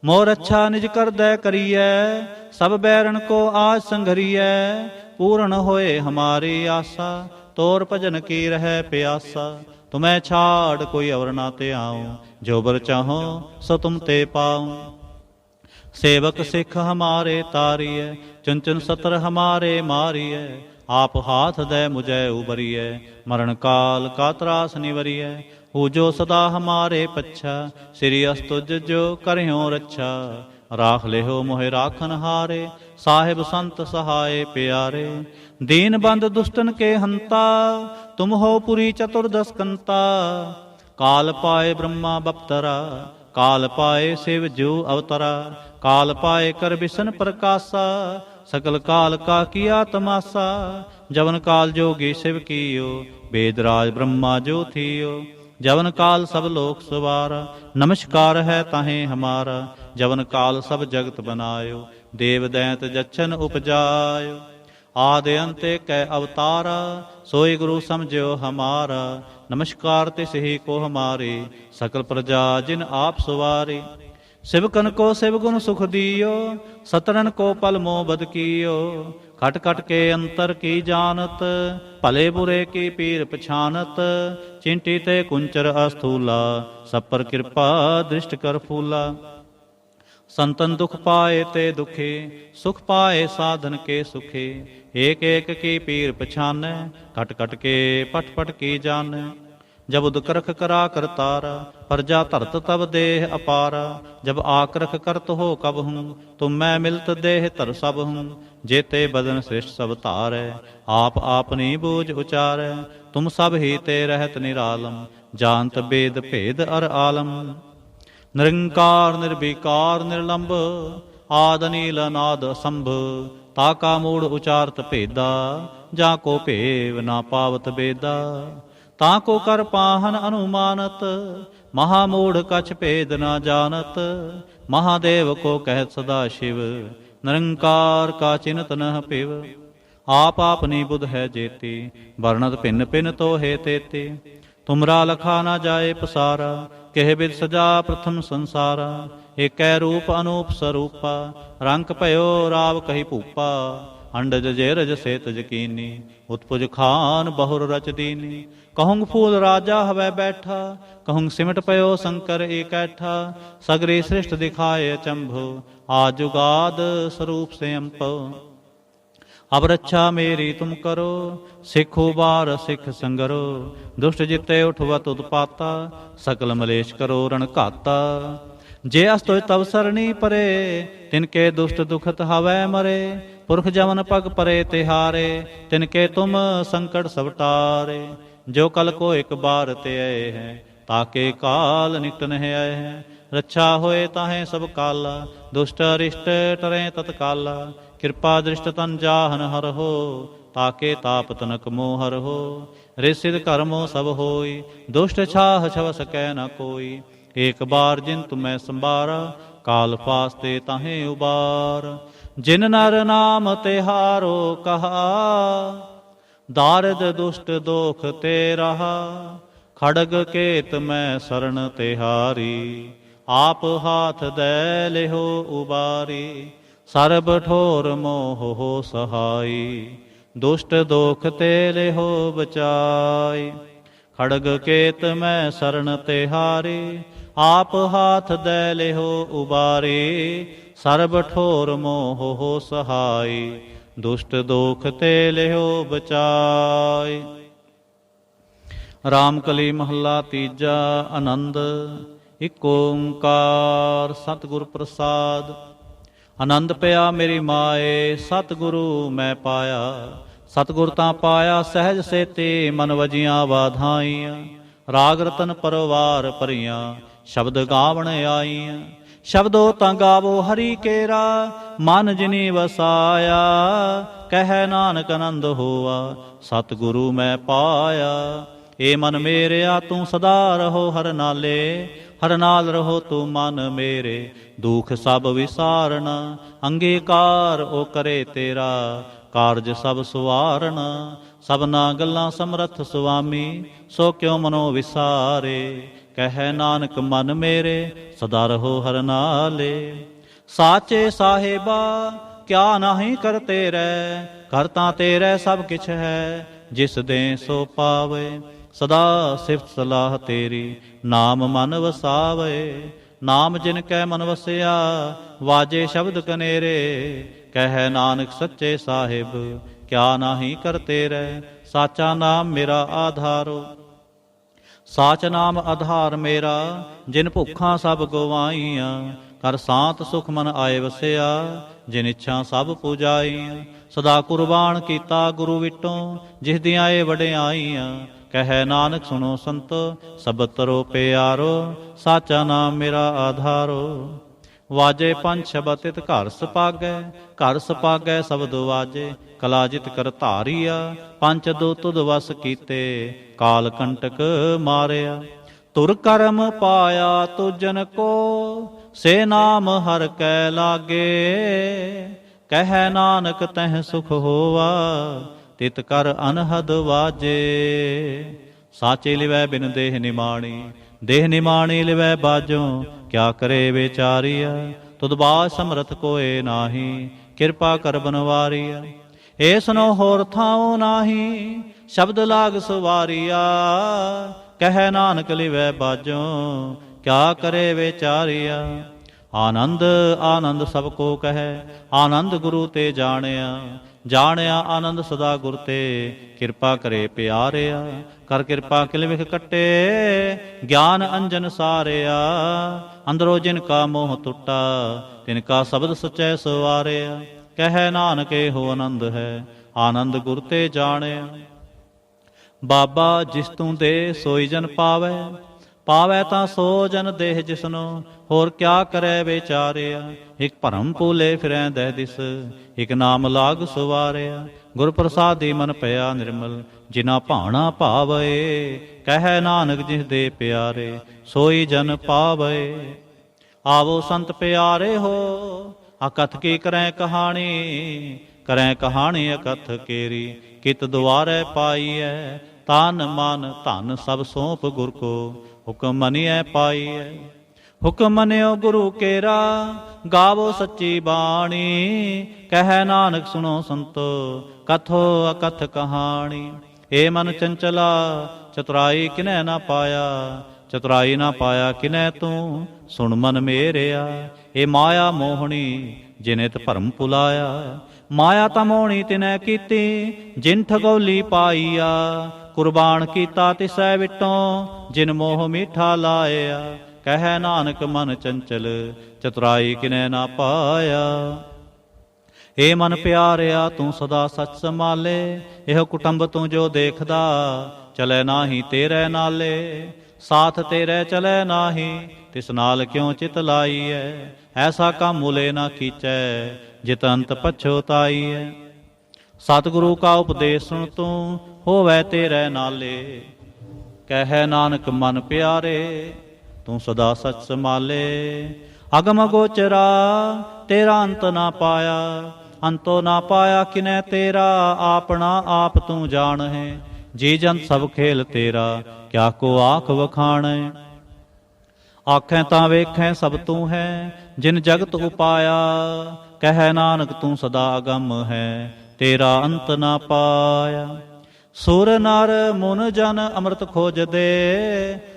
मोर अच्छा निज कर दे करिए, सब बैरन को आज संघरिए। पूर्ण होए हमारी आशा, तोर भजन की रहे प्यासा। तुम्हें छाड़ कोई और ना ते आऊं, जो बर चाहो सो तुम ते पाऊं। सेवक सिख हमारे तारिय, चुन चुन सतर हमारे मारिय। आप हाथ दे मुझे उबरिय, मरण काल का त्रास निवरिय। हो जो सदा हमारे पच्छा, श्री अस्तुज जो करह्यो रक्षा। राख ले हो मोहे राखन हारे, साहिब संत सहाय प्यारे। दीन बंद दुष्टन के हंता, तुम हो पुरी चतुर्दश कंता। काल पाए ब्रह्मा बप्तरा, काल पाए शिव जो अवतरा। काल पाए कर बिसन प्रकाशा, सकल काल का किया तमाशा। जवन काल जोगी शिव कियो, वेदराज ब्रह्मा जो थियो। जवन काल सब लोक सवारा, नमस्कार है ताहे हमारा। जवन काल सब जगत बनायो, देव दैत जच्छन उपजायो। आदि अंत कै अवतारा, सोई गुरु समझो हमारा। नमस्कार तिस ही को हमारे, सकल प्रजा जिन आप सवारे। शिवकन को शिव गुण सुख दियो, सतरन को पल मोह बद कियो। खट खट के अंतर की जानत, भले बुरे की पीर पछानत। चिंटी ते कुंचर अस्थूला, सब पर कृपा दृष्ट कर फूला। संतन दुख पाए ते दुखे, सुख पाए साधन के सुखे। एक एक की पीर पछानै, कट कट के पट पट की जानै। जब उदकरख करा करतारा, प्रजा धरत तब देह अपारा। जब आकरख करत हो कब हूँ, तुम मैं मिलत देह तर सब हूँ। जेते बदन श्रेष्ठ सब धारै, आप आपनी बूझ उचारै। तुम सब ही ते रहत निरालम, जानत बेद भेद अर आलम। निरंकार निर्विकार निर्लंब, आद नील अनाद असंभ। ताका मूढ़ उचारत भेदा, जाको भेव ना पावत बेदा। ताको कर पाहन अनुमानत, महामूढ़ कछ भेद न जानत। महादेव को कहत सदा शिव, निरंकार का चिन्हत न पिव। आप आपनी बुध है जेती, वर्णत भिन्न भिन्न तो हे तेती। तुमरा लखा न जाए पसारा, कह बिद सजा प्रथम संसारा। एकै रूप अनूप स्वरूपा, रंक भयो राव कही भूपा। अंडज जेरज सेत जकीनी, उत्पुज खान बहुर रच दीनी। कहूँग फूल राजा हवै बैठा, कहूँग सिमट पयो शंकर एकैठा। सगरी सृष्ट दिखाए अचंभो, आजुगाद स्वरूप से अम्पो। अब रक्षा मेरी तुम करो, सिख उबार सिख संगरो। दुष्ट जिते उठवत उत्पाता, सकल मलेश करो रण घाता। जे अस्तो तव सरणी परे, तिनके दुष्ट दुखत हवै मरे। पुरख जमन पग परे तिहारे, तिनके तुम संकट सब टारे। जो कल को एक बार ते आए हैं, ताके काल निकट नहीं आए हैं। रक्षा होए ताहे सब काला, दुष्ट अरिष्ट टरें तत्काला। कृपा दृष्ट तन जाहन हर हो, ताके ताप तनक मोहर हो। ऋषिद कर्मो सब होई, दुष्ट छाह छव सकै न कोई। एक बार जिन तुम्हें संबारा, काल फास्ते ताहे उबार। जिन नर नाम तिहारो कहा, दारद दुष्ट दोख ते रहा। खड़ग केत मैं शरण तिहारी, आप हाथ दे लेहो उबारी। सर्ब ठोर मोह हो सहाई, दुष्ट दोख ते लेहो बचाई। खड़ग केत मैं शरण तिहारी, आप हाथ दे लेहो उबारी। सर्ब ठोर मोह हो सहाई, दुष्ट दोख ते लेहो बचाई। रामकली महला तीजा। आनंद इक ओंकार सतगुर प्रसाद। आनंद पया मेरी माए, सतगुरु मैं पाया। सतगुर तां पाया सहज सेते, मन वजियां वाधाइयां। राग रतन परवार भरियां, शब्द गावण आईयां। शब्दो तां गावो हरि केरा, मन जिनी वसाया। कह नानक आनंद होआ, सतगुरु मैं पाया। ए मन मेरेया तू सदा रहो हर नाले, हर नाल रहो तू मन मेरे। दुख सब विसारना, अंगीकार ओ करे तेरा। कारज सब सुवारना, सबना गल्लां समरथ सुआमी। सो क्यों मनो विसारे, कह नानक मन मेरे। सदा रहो हर नाले। साचे साहेबा क्या नहीं करते रह, करता तेरे सब किछ है। जिस दे सो पावे, सदा सिफत सलाह तेरी। नाम मन वसावे, नाम जिन कै मन वसिया। वाजे शब्द कनेरे, कह नानक सच्चे साहिब। क्या नहीं करते रह, साचा नाम मेरा आधारो। साच नाम आधार मेरा, जिन भुखा सब गवाईयां। कर सांत सुख मन आए वसिया, जिन इच्छा सब पूजाईयां। सदा कुर्बान कीता गुरु विटों, जिस दियां ए वडियाईयां। कह नानक सुनो संतो, सब तरो प्यारो। साचा नाम मेरा आधारो। वाजे पंच शबद तित घर सपागै, घर सपागै शब्द वाजे। कला जित कर धारिया, पंच दो तुद वस कीते। काल कंटक मारिया, तुर कर्म पाया तुजन को। से नाम हर कै लागे, कह नानक तह सुख होवा। तित कर अनहद वाजे। साचे लिवै बिन देह निमाणी, देह निमाणी लिवै बाजों। क्या करे बेचारिया, तुद बाज समरथ कोय नाही। कृपा कर बनवारिया, ਏ ਸੁਨੋ ਹੋਰ ਥਾਉ ਨਾਹੀ, ਸ਼ਬਦ ਲਾਗ ਸਵਾਰੀਆ। ਕਹਿ ਨਾਨਕ ਲਿਵੈ ਬਾਝੋਂ, ਕਿਆ ਕਰੇ ਵਿਚਾਰਿਆ। ਆਨੰਦ ਆਨੰਦ ਸਭ ਕੋ ਕਹੈ, ਆਨੰਦ ਗੁਰੂ ਤੇ ਜਾਣਿਆ। ਜਾਣਿਆ ਆਨੰਦ ਸਦਾ ਗੁਰ ਤੇ, ਕਿਰਪਾ ਕਰੇ ਪਿਆਰਿਆ। ਕਰ ਕਿਰਪਾ ਕਿਲ ਵਿਖ ਕੱਟੇ, ਗਿਆਨ ਅੰਜਨ ਸਾਰਿਆ। ਅੰਦਰੋਂ ਜਿਨ ਕਾ ਮੋਹ ਟੁੱਟਾ, ਤਿਨ ਕਾ ਸ਼ਬਦ ਸਚੈ ਸਵਾਰਿਆ। ਕਹਿ ਨਾਨਕ ਇਹੋ ਆਨੰਦ ਹੈ, ਆਨੰਦ ਗੁਰ ਤੇ ਜਾਣਿਆ। ਬਾਬਾ ਜਿਸ ਤੂੰ ਦੇ ਸੋਈ ਜਨ ਪਾਵੈ, ਪਾਵੈ ਤਾਂ ਸੋ ਜਨ ਦੇਹ ਜਿਸਨੋ। ਹੋਰ ਕਿਆ ਕਰੈ ਵਿਚਾਰਿਆ। ਇਕ ਭਰਮ ਭੂਲੇ ਫਿਰੈ ਦਹਿ ਦਿਸ, ਇਕ ਨਾਮ ਲਾਗ ਸਵਾਰਿਆ। ਗੁਰ ਪ੍ਰਸਾਦੀ ਮਨ ਭਇਆ ਨਿਰਮਲ, ਜਿਨਾ ਭਾਣਾ ਭਾਵੈ। ਕਹਿ ਨਾਨਕ ਜਿਸ ਦੇ ਪਿਆਰੇ, ਸੋਈ ਜਨ ਪਾਵੈ। ਆਵੋ ਸੰਤ ਪਿਆਰੇ ਹੋ, ਅਕਥ ਕੀ ਕਰੈ ਕਹਾਣੀ। ਕਰੈ ਕਹਾਣੀ ਅਕਥ ਕੇਰੀ, ਕਿਤ ਦੁਆਰੈ ਪਾਈਐ। ਤਨ ਮਨ ਧਨ ਸਭ ਸੌਂਪ ਗੁਰ ਕੋ, ਹੁਕਮ ਮਨਿਐ ਪਾਈਐ। ਹੁਕਮ ਮੰਨਿਓ ਗੁਰੂ ਕੇਰਾ, ਗਾਵੋ ਸੱਚੀ ਬਾਣੀ। ਕਹਿ ਨਾਨਕ ਸੁਣੋ ਸੰਤੋ, ਕਥੋ ਅਕਥ ਕਹਾਣੀ। ਏ ਮਨ ਚੰਚਲਾ, ਚਤੁਰਾਈ ਕਿਨੈ ਨਾ ਪਾਇਆ। ਚਤੁਰਾਈ ਨਾ ਪਾਇਆ ਕਿਨੈ ਤੂੰ, ਸੁਣ ਮਨ ਮੇਰਿਆ। ਏ ਮਾਇਆ ਮੋਹਣੀ, ਜਿਨੇ ਤ ਭਰਮ ਭੁਲਾਇਆ। ਮਾਇਆ ਤਾਂ ਮੋਹਣੀ ਤਿਨੈ ਕੀਤੀ, ਜਿਨ ਠਗੌਲੀ ਪਾਈਆ। ਕੁਰਬਾਨ ਕੀਤਾ ਤਿਸੈ ਵਿਟੋਂ, ਜਿਨ ਮੋਹ ਮੀਠਾ ਲਾਇਆ। ਕਹਿ ਨਾਨਕ ਮਨ ਚੰਚਲ, ਚਤੁਰਾਈ ਕਿਨੈ ਨਾ ਪਾਇਆ। ਏ ਮਨ ਪਿਆਰਿਆ ਤੂੰ ਸਦਾ ਸੱਚ ਸੰਭਾਲੇ। ਇਹੋ ਕੁਟੰਬ ਤੂੰ ਜੋ ਦੇਖਦਾ, ਚਲੈ ਨਾਹੀ ਤੇਰੇ ਨਾਲੇ। ਸਾਥ ਤੇਰੇ ਚਲੈ ਨਾਹੀ, ਤਿਸ ਨਾਲ ਕਿਉ ਚਿਤ ਲਾਈਐ। ਐਸਾ ਕੰਮ ਮੁਲੇ ਨਾ ਕੀਚੈ, ਜਿਤ ਅੰਤ ਪਛੋਤਾਈਐ। ਸਤਿਗੁਰੂ ਕਾ ਉਪਦੇਸ਼ ਸੁਣ ਤੂੰ, ਹੋਵੈ ਤੇਰੇ ਨਾਲੇ। ਕਹਿ ਨਾਨਕ ਮਨ ਪਿਆਰੇ, ਤੂੰ ਸਦਾ ਸੱਚ ਸੰਭਾਲੇ। ਅਗਮ ਗੋਚਰਾ, ਤੇਰਾ ਅੰਤ ਨਾ ਪਾਇਆ। ਅੰਤੋ ਨਾ ਪਾਇਆ ਕਿਨੈ ਤੇਰਾ, ਆਪਣਾ ਆਪ ਤੂੰ ਜਾਣਹਿ। ਜੀ ਜੰਤ ਸਭ ਖੇਲ ਤੇਰਾ, ਕਿਆ ਕੋ ਆਖ ਵਖਾਣੈ। ਆਖੈ ਤਾਂ ਵੇਖੈ ਸਭ ਤੂੰ ਹੈ, ਜਿਨ ਜਗਤ ਉਪਾਇਆ। ਕਹਿ ਨਾਨਕ ਤੂੰ ਸਦਾ ਅਗੰਮ ਹੈ, ਤੇਰਾ ਅੰਤ ਨਾ ਪਾਇਆ। ਸੁਰ ਨਰ ਮੁਨ ਜਨ ਅੰਮ੍ਰਿਤ ਖੋਜਦੇ,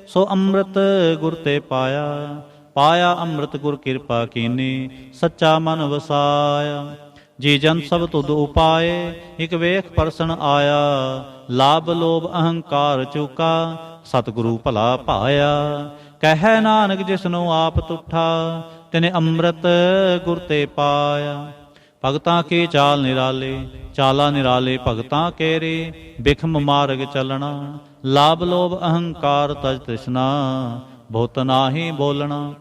ਸੋ ਅੰਮ੍ਰਿਤ ਗੁਰ ਤੇ ਪਾਇਆ। ਪਾਇਆ ਅੰਮ੍ਰਿਤ ਗੁਰ ਕਿਰਪਾ ਕੀਨੀ, ਸੱਚਾ ਮਨ ਵਸਾਇਆ। ਜੀ ਜਨ ਸਭ ਤੁਧ ਉਪਾਏ, ਇਕ ਵੇਖ ਪਰਸਨ ਆਇਆ। ਲਾਭ ਲੋਭ ਅਹੰਕਾਰ ਚੂਕਾ, ਸਤਿਗੁਰੂ ਭਲਾ ਭਾਇਆ। ਕਹਿ ਨਾਨਕ ਜਿਸਨੂੰ ਆਪ ਤੁਠਾ, ਤਿਨੇ ਅੰਮ੍ਰਿਤ ਗੁਰ ਤੇ ਪਾਇਆ। ਭਗਤਾਂ ਕੀ ਚਾਲ ਨਿਰਾਲੇ, ਚਾਲਾ ਨਿਰਾਲੇ ਭਗਤਾਂ ਕੇਰੇ। ਬਿਖਮ ਮਾਰਗ ਚਲਣਾ, ਲਾਭ ਲੋਭ ਅਹੰਕਾਰ ਤਜ ਤ੍ਰਿਸ਼ਨਾ। ਬਹੁਤ ਨਾਹੀ ਬੋਲਣਾ,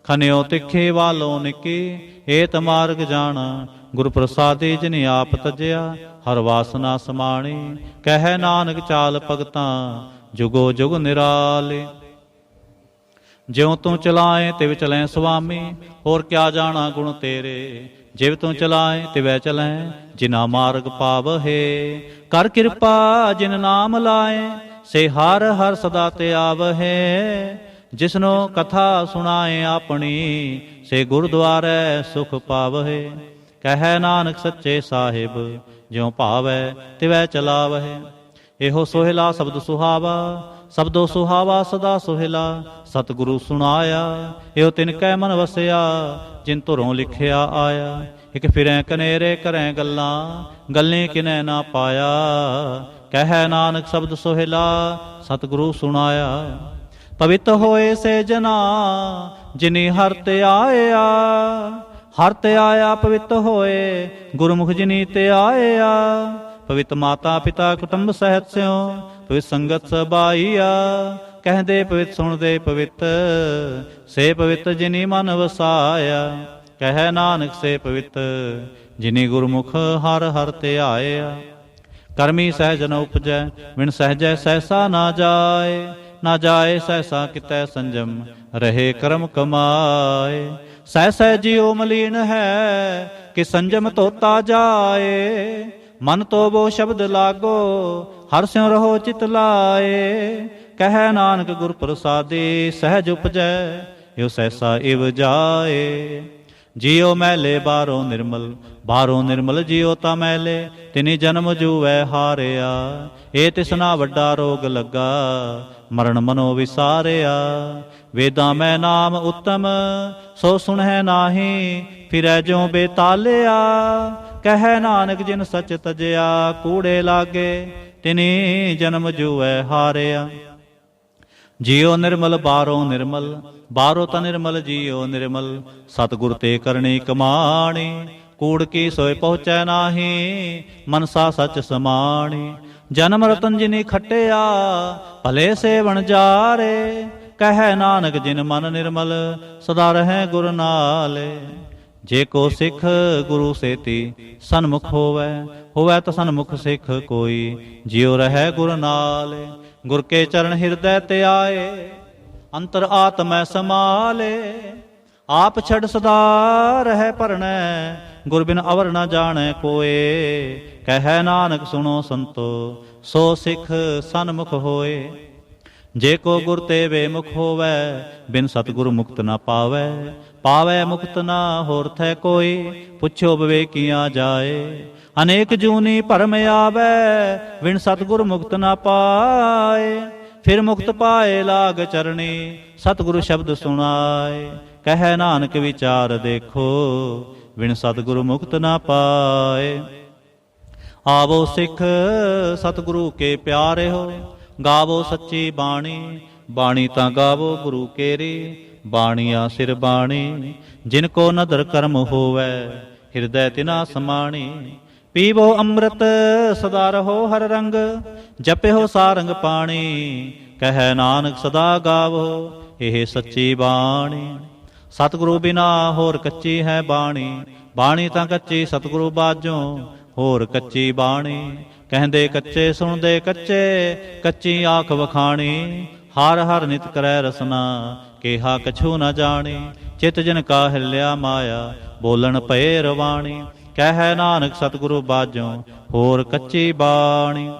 ਖਨਿਓ ਤਿੱਖੇ ਵਾਲੋ ਨਿੱਕੀ। ਏਤ ਮਾਰਗ ਜਾਣਾ, ਗੁਰ ਪ੍ਰਸਾਦੀ ਜਿਨ ਆਪ ਤਜਿਆ। ਹਰ ਵਾਸਨਾ ਸਮਾਣੀ, ਕਹਿ ਨਾਨਕ ਚਾਲ ਭਗਤਾਂ, ਜੁਗੋ ਜੁਗ ਨਿਰਾਲੇ। ਜਿਉ ਤੂੰ ਚਲਾਏ ਤਿਵ ਚਲੈ ਸੁਆਮੀ, ਹੋਰ ਕਿਆ ਜਾਣਾ ਗੁਣ ਤੇਰੇ। ਜਿਵ ਤੂੰ ਚਲਾਏ ਤਿਵੈ ਚਲੈ, ਜਿਨਾ ਮਾਰਗ ਪਾਵਹੇ। ਕਰ ਕਿਰਪਾ ਜਿਨ ਨਾਮ ਲਾਏ, ਸੇ ਹਰ ਹਰ ਸਦਾ ਤੇ ਆਵਹੇ। ਜਿਸਨੋ ਕਥਾ ਸੁਣਾਏ ਆਪਣੀ, ਸੇ ਗੁਰਦੁਆਰੇ ਸੁਖ ਪਾਵਹੇ। ਕਹਿ ਨਾਨਕ ਸੱਚੇ ਸਾਹਿਬ, ਜਿਉ ਭਾਵੈ ਤਿਵੈ ਚਲਾਵਹੇ। ਇਹੋ ਸੋਹਿਲਾ ਸ਼ਬਦ ਸੁਹਾਵਾ, ਸ਼ਬਦੋ ਸੁਹਾਵਾ ਸਦਾ ਸੋਹਿਲਾ। ਸਤਿਗੁਰੂ ਸੁਣਾਇਆ, ਇਹੋ ਤਿਨ ਕੈ ਮਨ ਵਸਿਆ। ਜਿਨ ਧੁਰੋਂ ਲਿਖਿਆ ਆਇਆ, ਇਕ ਫਿਰੈ ਕਨੇਰੇ ਕਰੈ ਗੱਲਾਂ। ਗੱਲੇ ਕਿਨੈ ਨਾ ਪਾਇਆ। ਕਹਿ ਨਾਨਕ ਸ਼ਬਦ ਸੋਹਿਲਾ, ਸਤਿਗੁਰੂ ਸੁਣਾਇਆ। ਪਵਿੱਤ ਹੋਏ ਸੇ ਜਨਾ, ਜਿਨੀ ਹਰਿ ਤੇ ਆਇਆ। ਹਰਿ ਤੇ ਆਇਆ ਪਵਿੱਤ ਹੋਏ, ਗੁਰਮੁਖ ਜਿਨੀ ਤੇ ਆਇਆ। ਪਵਿੱਤ ਮਾਤਾ ਪਿਤਾ ਕੁਟੁੰਬ ਸਹਿਤ ਸਿਉ, ਪਵਿੱਤ ਸੰਗਤ ਸਬਾਈਆ। ਕਹਿੰਦੇ ਪਵਿੱਤ ਸੁਣਦੇ ਪਵਿੱਤ, ਸੇ ਪਵਿੱਤ ਜਿਨੀ ਮਨ ਵਸਾਇਆ। ਕਹਿ ਨਾਨਕ ਸੇ ਪਵਿੱਤ, ਜਿਨੀ ਗੁਰਮੁਖ ਹਰ ਹਰ ਤੇ ਆਇਆ। ਕਰਮੀ ਸਹਿਜ ਨ ਉਪਜੈ, ਵਿਣ ਸਹਿਜੈ ਸਹਿਸਾ ਨਾ ਜਾਏ। ਨਾ ਜਾਏ ਸਹਿਸਾ ਕਿਤੈ ਸੰਜਮ, ਰਹੇ ਕਰਮ ਕਮਾਏ। ਸਹਿ ਸਹਿ ਜਿਉ ਮਲੀਨ ਹੈ, ਕਿ ਸੰਜਮ ਤੋਤਾ ਜਾਏ। ਮਨ ਤੋ ਬੋ ਸ਼ਬਦ ਲਾਗੋ, ਹਰਿ ਸਿਉ ਰਹੋ ਚਿਤ ਲਾਏ। ਕਹਿ ਨਾਨਕ ਗੁਰ ਪ੍ਰਸਾਦੀ, ਸਹਿਜ ਉਪਜੈ, ਇਉ ਸਹਿਸਾ ਇਵ ਜਾਏ। ਜਿਉ ਮੈਲੇ ਬਾਹਰੋਂ ਨਿਰਮਲ, ਬਾਹਰੋਂ ਨਿਰਮਲ ਜਿਉ ਤਾਂ ਮੈਲੇ, ਤਿਨੀ ਜਨਮ ਜੂਵੈ ਹਾਰਿਆ। ਇਹ ਤਿਸਨਾ ਵੱਡਾ ਰੋਗ ਲੱਗਾ, ਮਰਨ ਮਨੋ ਵਿਸਾਰਿਆ। ਵੇਦਾਂ ਮੈਂ ਨਾਮ ਉੱਤਮ, ਸੋ ਸੁਣਹਿ ਨਾਹੀ, ਫਿਰੈ ਜਿਉ ਬੇਤਾਲਿਆ। ਕਹਿ ਨਾਨਕ ਜਿਨ ਸਚ ਤਜਿਆ, ਕੂੜੇ ਲਾਗੇ ਤਿਨੀ ਜਨਮ ਜੂਵੈ ਹਾਰਿਆ। ਜਿਉ ਨਿਰਮਲ ਬਾਹਰੋਂ ਨਿਰਮਲ, ਬਾਹਰੋਂ ਤਾਂ ਨਿਰਮਲ ਜਿਉ ਨਿਰਮਲ, ਸਤਿਗੁਰ ਤੇ ਕਰਨੀ ਕਮਾਣੀ। ਕੂੜ ਕੀ ਸੋਇ ਪਹੁੰਚੈ ਨਾਹੀ, ਮਨਸਾ ਸਚ ਸਮਾਣੀ। ਜਨਮ ਰਤਨ ਜਿਨੀ ਖਟਿਆ, ਭਲੇ ਸੇਵਨ ਜਾਰੇ। ਕਹਿ ਨਾਨਕ ਜਿਨ ਮਨ ਨਿਰਮਲ, ਸਦਾ ਰਹੈ ਗੁਰ ਨਾਲੇ। ਜੇ ਕੋ ਸਿੱਖ ਗੁਰੂ ਸੇਤੀ ਸਨਮੁਖ ਹੋਵੈ, ਹੋਵੈ ਤਾਂ ਸਨਮੁਖ ਸਿੱਖ ਕੋਈ। ਜਿਉ ਰਹੈ ਗੁਰ ਨਾਲੇ, ਗੁਰ ਕੇ ਚਰਨ ਹਿਰਦੈ ਤੇ ਆਏ। ਅੰਤਰ ਆਤਮੈ ਸਮਾਲੇ, ਆਪ ਛੱਡ ਸਦਾ ਰਹਿ ਭਰਣੈ। ਗੁਰ ਬਿਨ ਅਵਰ ਨ ਜਾਣੈ ਕੋਏ। ਕਹਿ ਨਾਨਕ ਸੁਣੋ ਸੰਤੋ, ਸੋ ਸਿੱਖ ਸਨਮੁਖ ਹੋਏ। ਜੇ ਕੋ ਗੁਰ ਤੇ ਬੇਮੁਖ ਹੋਵੈ, ਬਿਨ ਸਤਿਗੁਰ ਮੁਕਤ ਨਾ ਪਾਵੈ। ਪਾਵੈ ਮੁਕਤ ਨਾ ਹੋਰ ਥੈ ਕੋਈ, ਪੁੱਛੋ ਵਿਵੇਕੀਆਂ ਜਾਏ। ਅਨੇਕ ਜੂਨੀ ਭਰਮ ਆਵੈ, ਬਿਨ ਸਤਿਗੁਰ ਮੁਕਤ ਨਾ ਪਾਏ। ਫਿਰ ਮੁਕਤ ਪਾਏ ਲਾਗ ਚਰਣੀ, ਸਤਿਗੁਰ ਸ਼ਬਦ ਸੁਣਾਏ। ਕਹਿ ਨਾਨਕ ਵਿਚਾਰ ਦੇਖੋ, ਬਿਨ ਸਤਿਗੁਰ ਮੁਕਤ ਨਾ ਪਾਏ। ਆਵੋ ਸਿੱਖ ਸਤਿਗੁਰੂ ਕੇ ਪਿਆਰੇ ਹੋ, ਗਾਵੋ ਸੱਚੀ ਬਾਣੀ। ਬਾਣੀ ਤਾਂ ਗਾਵੋ ਗੁਰੂ ਕੇਰੀ, ਬਾਣੀਆ ਸਿਰ ਬਾਣੀ। ਜਿਨ ਕੋ ਨਦਰ ਕਰਮ ਹੋਵੈ, ਹਿਰਦੈ ਤਿਨਾ ਸਮਾਣੀ। ਪੀਵੋ ਅੰਮ੍ਰਿਤ ਸਦਾ ਰਹੋ ਹਰ ਰੰਗ, ਜਪਿਓ ਸਾਰੰਗ ਪਾਣੀ। ਕਹਿ ਨਾਨਕ ਸਦਾ ਗਾਵੋ, ਇਹ ਸੱਚੀ ਬਾਣੀ। ਸਤਿਗੁਰੂ ਬਿਨਾ ਹੋਰ ਕੱਚੀ ਹੈ ਬਾਣੀ, ਬਾਣੀ ਤਾਂ ਕੱਚੀ ਸਤਿਗੁਰੂ ਬਾਝੋਂ ਹੋਰ ਕੱਚੀ ਬਾਣੀ। ਕਹਿੰਦੇ ਕੱਚੇ ਸੁਣਦੇ ਕੱਚੇ, ਕੱਚੀ ਆਖ ਵਖਾਣੀ। ਹਰ ਹਰ ਨਿਤ ਕਰੈ ਰਸਨਾ, ਕਿਹਾ ਕਛੂ ਨ ਜਾਣੀ। ਚਿਤ ਜਿਨ ਕਾ ਹਿਲਿਆ ਮਾਇਆ, ਬੋਲਣ ਪਏ ਰਵਾਣੀ। ਕਹਿ ਨਾਨਕ ਸਤਿਗੁਰੂ ਬਾਝੋਂ ਹੋਰ ਕੱਚੀ ਬਾਣੀ।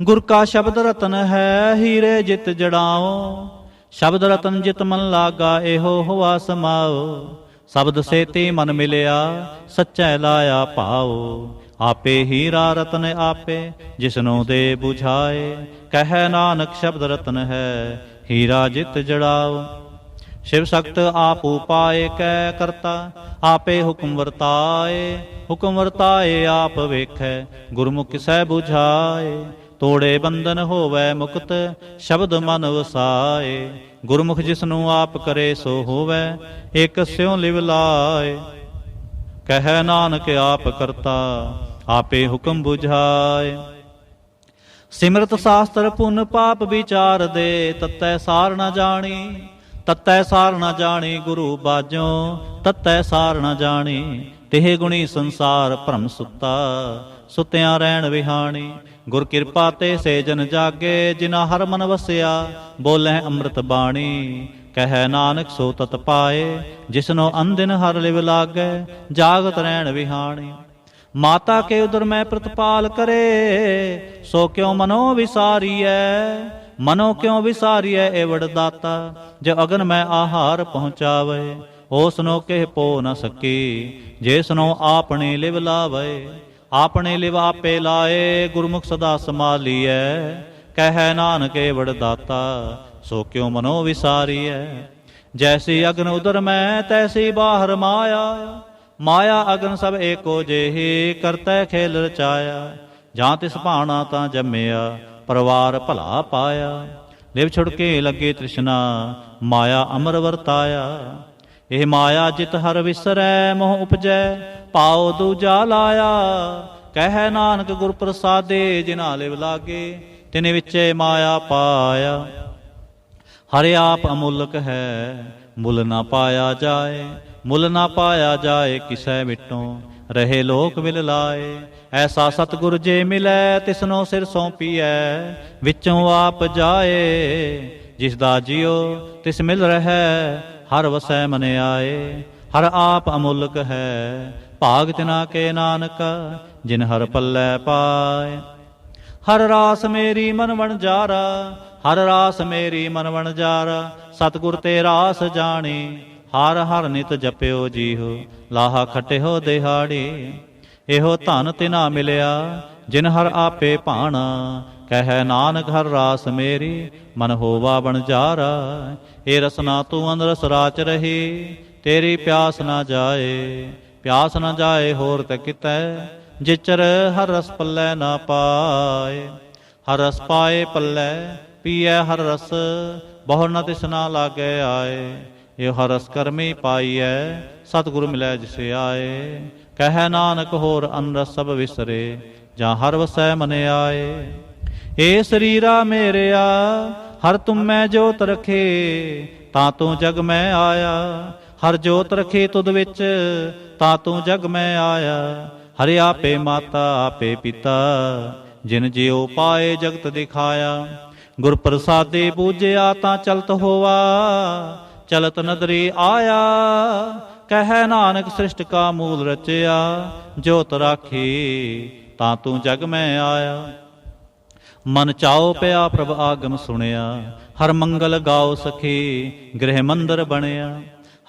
ਗੁਰ ਕਾ ਸ਼ਬਦ ਰਤਨ ਹੈ, ਹੀਰੇ ਜਿਤ ਜੜਾਓ। ਸ਼ਬਦ ਰਤਨ ਜਿਤ ਮਨ ਲਾਗਾ, ਇਹੋ ਹੁਆ ਸਮਾਓ। ਸ਼ਬਦ ਸੇਤੀ ਮਨ ਮਿਲਿਆ, ਸੱਚੈ ਲਾਇਆ ਭਾਓ। ਆਪੇ ਹੀਰਾ ਰਤਨ ਆਪੇ, ਜਿਸਨੂੰ ਦੇ ਬੁਝਾਏ। ਕਹਿ ਨਾਨਕ ਸ਼ਬਦ ਰਤਨ ਹੈ, ਹੀਰਾ ਜਿਤ ਜੜਾਓ। ਸ਼ਿਵ ਸਖਤ ਆਪ ਉਪਾਏ ਕੈ ਕਰਤਾ, ਆਪੇ ਹੁਕਮ ਵਰਤਾਏ। ਹੁਕਮ ਵਰਤਾਏ ਆਪ ਵੇਖੈ, ਗੁਰਮੁਖ ਕਿਸੈ ਬੁਝਾਏ। ਤੋੜੇ ਬੰਧਨ ਹੋਵੈ ਮੁਕਤ, ਸ਼ਬਦ ਮਨ ਵਸਾਏ। ਗੁਰਮੁਖ ਜਿਸਨੂੰ ਆਪ ਕਰੇ ਸੋ ਹੋਵੈ, ਇਕ ਸਿਉ ਲਿਵ ਲਾਏ। ਕਹਿ ਨਾਨਕ ਆਪ ਕਰਤਾ, ਆਪੇ ਹੁਕਮ ਬੁਝਾਏ। ਸਿਮਰਤ ਸ਼ਾਸਤਰ ਪੁੰਨ ਪਾਪ ਵਿਚਾਰ ਦੇ, ਤਤੈ ਸਾਰ ਨ ਜਾਣੀ। ਤਤੈ ਸਾਰ ਨ ਜਾਣੀ ਗੁਰੂ ਬਾਝੋਂ, ਤਤੈ ਸਾਰ ਨ ਜਾਣੀ। ਤਿਹ ਗੁਣੀ ਸੰਸਾਰ ਭਰਮ ਸੁੱਤਾ, ਸੁਤਿਆਂ ਰਹਿਣ ਵਿਹਾਣੀ। ਗੁਰ ਕਿਰਪਾ ਤੇ ਸੇ ਜਨ ਜਾਗੇ, ਜਿਨਾ ਹਰ ਮਨ ਵਸਿਆ। ਬੋਲੇ ਅੰਮ੍ਰਿਤ ਬਾਣੀ। ਕਹਿ ਨਾਨਕ ਸੋ ਤਤ ਪਾਏ, ਜਿਸਨੋ ਅਨਦਿਨ ਹਰ ਲਿਵ ਲਾਗੈ। ਜਾਗਤ ਰਹਿਣ ਵਿਹਾਣੀ। ਮਾਤਾ ਕੇ ਉਦਰ ਮੈਂ ਪ੍ਰਤਪਾਲ ਕਰੇ, ਸੋ ਕਿਉ ਮਨੋ ਵਿਸਾਰੀਐ। ਮਨੋ ਕਿਉ ਵਿਸਾਰੀਐ ਏਵੜ ਦਾਤਾ, ਜੇ ਅਗਨ ਮੈਂ ਆਹਾਰ ਪਹੁੰਚਾਵੇ। ਓਸਨੋ ਕਹਿ ਪੋ ਨ ਸਕੀ, ਜੇਸਨੋ ਆਪਣੀ ਲਿਵ ਲਾਵੇ। ਆਪਣੇ ਲਿਵ ਆਪੇ ਲਾਏ, ਗੁਰਮੁਖ ਸਦਾ ਸੰਭਾਲੀਐ। ਕਹਿ ਨਾਨਕ ਏਵੜ ਦਾਤਾ, ਸੋ ਕਿਉ ਮਨੋ ਵਿਸਾਰੀਐ। ਜੈਸੀ ਅਗਨ ਉਦਰ ਮੈਂ, ਤੈਸੀ ਬਾਹਰ ਮਾਇਆ। ਮਾਇਆ ਅਗਨ ਸਭ ਏਕੋ ਜਿਹੀ, ਕਰਤੈ ਖੇਲ ਰਚਾਇਆ। ਜਾਂ ਤਿਸ ਭਾਣਾ ਤਾਂ ਜੰਮਿਆ, ਪਰਿਵਾਰ ਭਲਾ ਪਾਇਆ। ਲਿਵ ਛੁੜਕੇ ਲੱਗੇ ਤ੍ਰਿਸ਼ਨਾ, ਮਾਇਆ ਅਮਰ ਵਰਤਾਇਆ। ਇਹ ਮਾਇਆ ਜਿਤ ਹਰ ਵਿਸਰੈ, ਮੋਹ ਉਪਜੈ ਪਾਉ ਦੂਜਾ ਲਾਇਆ। ਕਹਿ ਨਾਨਕ ਗੁਰ ਪ੍ਰਸਾਦੇ, ਜਿਨਾ ਲਿਵ ਲਾਗੇ ਤਿਨ ਵਿੱਚੇ ਮਾਇਆ ਪਾਇਆ। ਹਰਿ ਆਪ ਅਮੁੱਲਕ ਹੈ, ਮੁੱਲ ਨਾ ਪਾਇਆ ਜਾਏ। ਮੁੱਲ ਨਾ ਪਾਇਆ ਜਾਏ ਕਿਸੈ ਵਿਟੋਂ, ਰਹੇ ਲੋਕ ਵਿਲ ਲਾਏ। ਐਸਾ ਸਤਿਗੁਰ ਜੇ ਮਿਲੈ, ਤਿਸਨੋ ਸਿਰ ਸੌਂਪੀਐ। ਵਿੱਚੋਂ ਆਪ ਜਾਏ, ਜਿਸ ਦਾ ਜਿਉ ਤਿਸ ਮਿਲ ਰਹਿ। ਹਰ ਵਸੈ ਮਨ ਆਏ, ਹਰ ਆਪ ਅਮੁੱਲਕ ਹੈ। ਭਾਗ ਤਿਨਾ ਕੇ ਨਾਨਕ, ਜਿਨ ਹਰ ਪੱਲੇ ਪਾਏ। ਹਰ ਰਾਸ ਮੇਰੀ ਮਨ ਵਣਜਾਰਾ, ਹਰ ਰਾਸ ਮੇਰੀ ਮਨ ਵਣਜਾਰਾ। ਸਤਿਗੁਰ ਤੇ ਰਾਸ ਜਾਣੀ, ਹਰ ਹਰ ਨਿਤ ਜਪਿਓ ਜੀਹੋ, ਲਾਹਾ ਖਟਿਓ ਦਿਹਾੜੀ। ਇਹੋ ਧਨ ਤਿਨਾ ਮਿਲਿਆ, ਜਿਨ ਹਰ ਆਪੇ ਭਾਣਾ। ਕਹਿ ਨਾਨਕ ਹਰ ਰਾਸ ਮੇਰੀ, ਮਨ ਹੋਵਾ ਬਣਜਾਰਾ। ਇਹ ਰਸਨਾ ਤੂੰ ਅੰਦਰਸ ਰਾਚ ਰਹੀ, ਤੇਰੀ ਪਿਆਸ ਨਾ ਜਾਏ। ਪਿਆਸ ਨਾ ਜਾਏ ਹੋਰ ਤੇ ਕਿਤੈ, ਜਿਚਰ ਹਰ ਰਸ ਪੱਲੇ ਨਾ ਪਾਏ। ਹਰ ਰਸ ਪਾਏ ਪੱਲੇ, ਪੀਐ ਹਰ ਰਸ, ਬਹੁ ਨ ਤਿਸਨਾ ਲਾਗੇ ਆਏ। ਇਹ ਹਰ ਰਸ ਕਰਮੀ ਪਾਈਐ, ਸਤਿਗੁਰ ਮਿਲੈ ਜਿਸੇ ਆਏ। ਕਹਿ ਨਾਨਕ ਹੋਰ ਅਨਰਸ ਸਭ ਵਿਸਰੇ, ਜਾਂ ਹਰ ਵਸੈ ਮਨ ਆਏ। ਏ ਸਰੀਰਾ ਮੇਰਿਆ, ਹਰ ਤੁਮੈ ਜੋਤ ਰਖੇ, ਤਾਂ ਤੂੰ ਜਗ ਮੈਂ ਆਇਆ। ਹਰ ਜੋਤ ਰਖੇ ਤੁਧ ਵਿੱਚ, ਤਾਂ ਤੂੰ ਜਗ ਮੈਂ ਆਇਆ। ਹਰਿ ਆਪੇ ਮਾਤਾ ਆਪੇ ਪਿਤਾ, ਜਿਨ ਜਿਉ ਪਾਏ ਜਗਤ ਦਿਖਾਇਆ। ਗੁਰ ਪ੍ਰਸਾਦੇ ਬੂਝਿਆ ਤਾਂ ਚਲਤ ਹੋਵਾ, ਚਲਤ ਨਦਰੀ ਆਇਆ। ਕਹਿ ਨਾਨਕ ਸ੍ਰਿਸ਼ਟ ਕਾ ਮੂਲ ਰਚਿਆ, ਜੋਤ ਰਾਖੀ ਤਾਂ ਤੂੰ ਜਗ ਮੈਂ ਆਇਆ। ਮਨ ਚਾਉ ਪਿਆ ਪ੍ਰਭ ਆਗਮ ਸੁਣਿਆ, ਹਰ ਮੰਗਲ ਗਾਓ ਸਖੀ ਗ੍ਰਹਿ ਮੰਦਰ ਬਣਿਆ।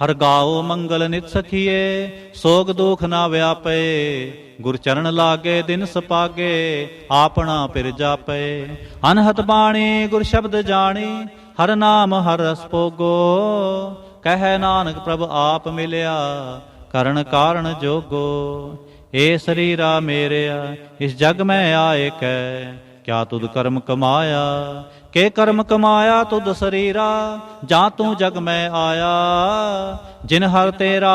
ਹਰ ਗਾਓ ਮੰਗਲ ਨਿਤ ਸਖੀਏ, ਸੋਗ ਦੁਖ ਨਾ ਵਿਆਪੇ। ਗੁਰ ਚਰਨ ਲਾਗੇ ਦਿਨ ਸਪਾਗੇ, ਆਪਣਾ ਪਿਰ ਜਾਪੇ। ਅਨਹਤ ਬਾਣੀ ਗੁਰ ਸ਼ਬਦ ਜਾਣੀ, ਹਰ ਨਾਮ ਹਰ ਰਸ ਭੋਗੋ। ਕਹਿ ਨਾਨਕ ਪ੍ਰਭ ਆਪ ਮਿਲਿਆ, ਕਰਨ ਕਾਰਨ ਜੋਗੋ। ਏ ਸਰੀਰਾ ਮੇਰਿਆ, ਇਸ ਜਗ ਮੈਂ ਆਏ ਕੈ, ਕਿਆ ਤੁਧ ਕਰਮ ਕਮਾਇਆ। ਕੇ ਕਰਮ ਕਮਾਇਆ ਤੁਧ ਸਰੀਰਾ, ਜਾਂ ਤੂੰ ਜਗ ਮੈਂ ਆਇਆ। ਜਿਨ ਹਰ ਤੇਰਾ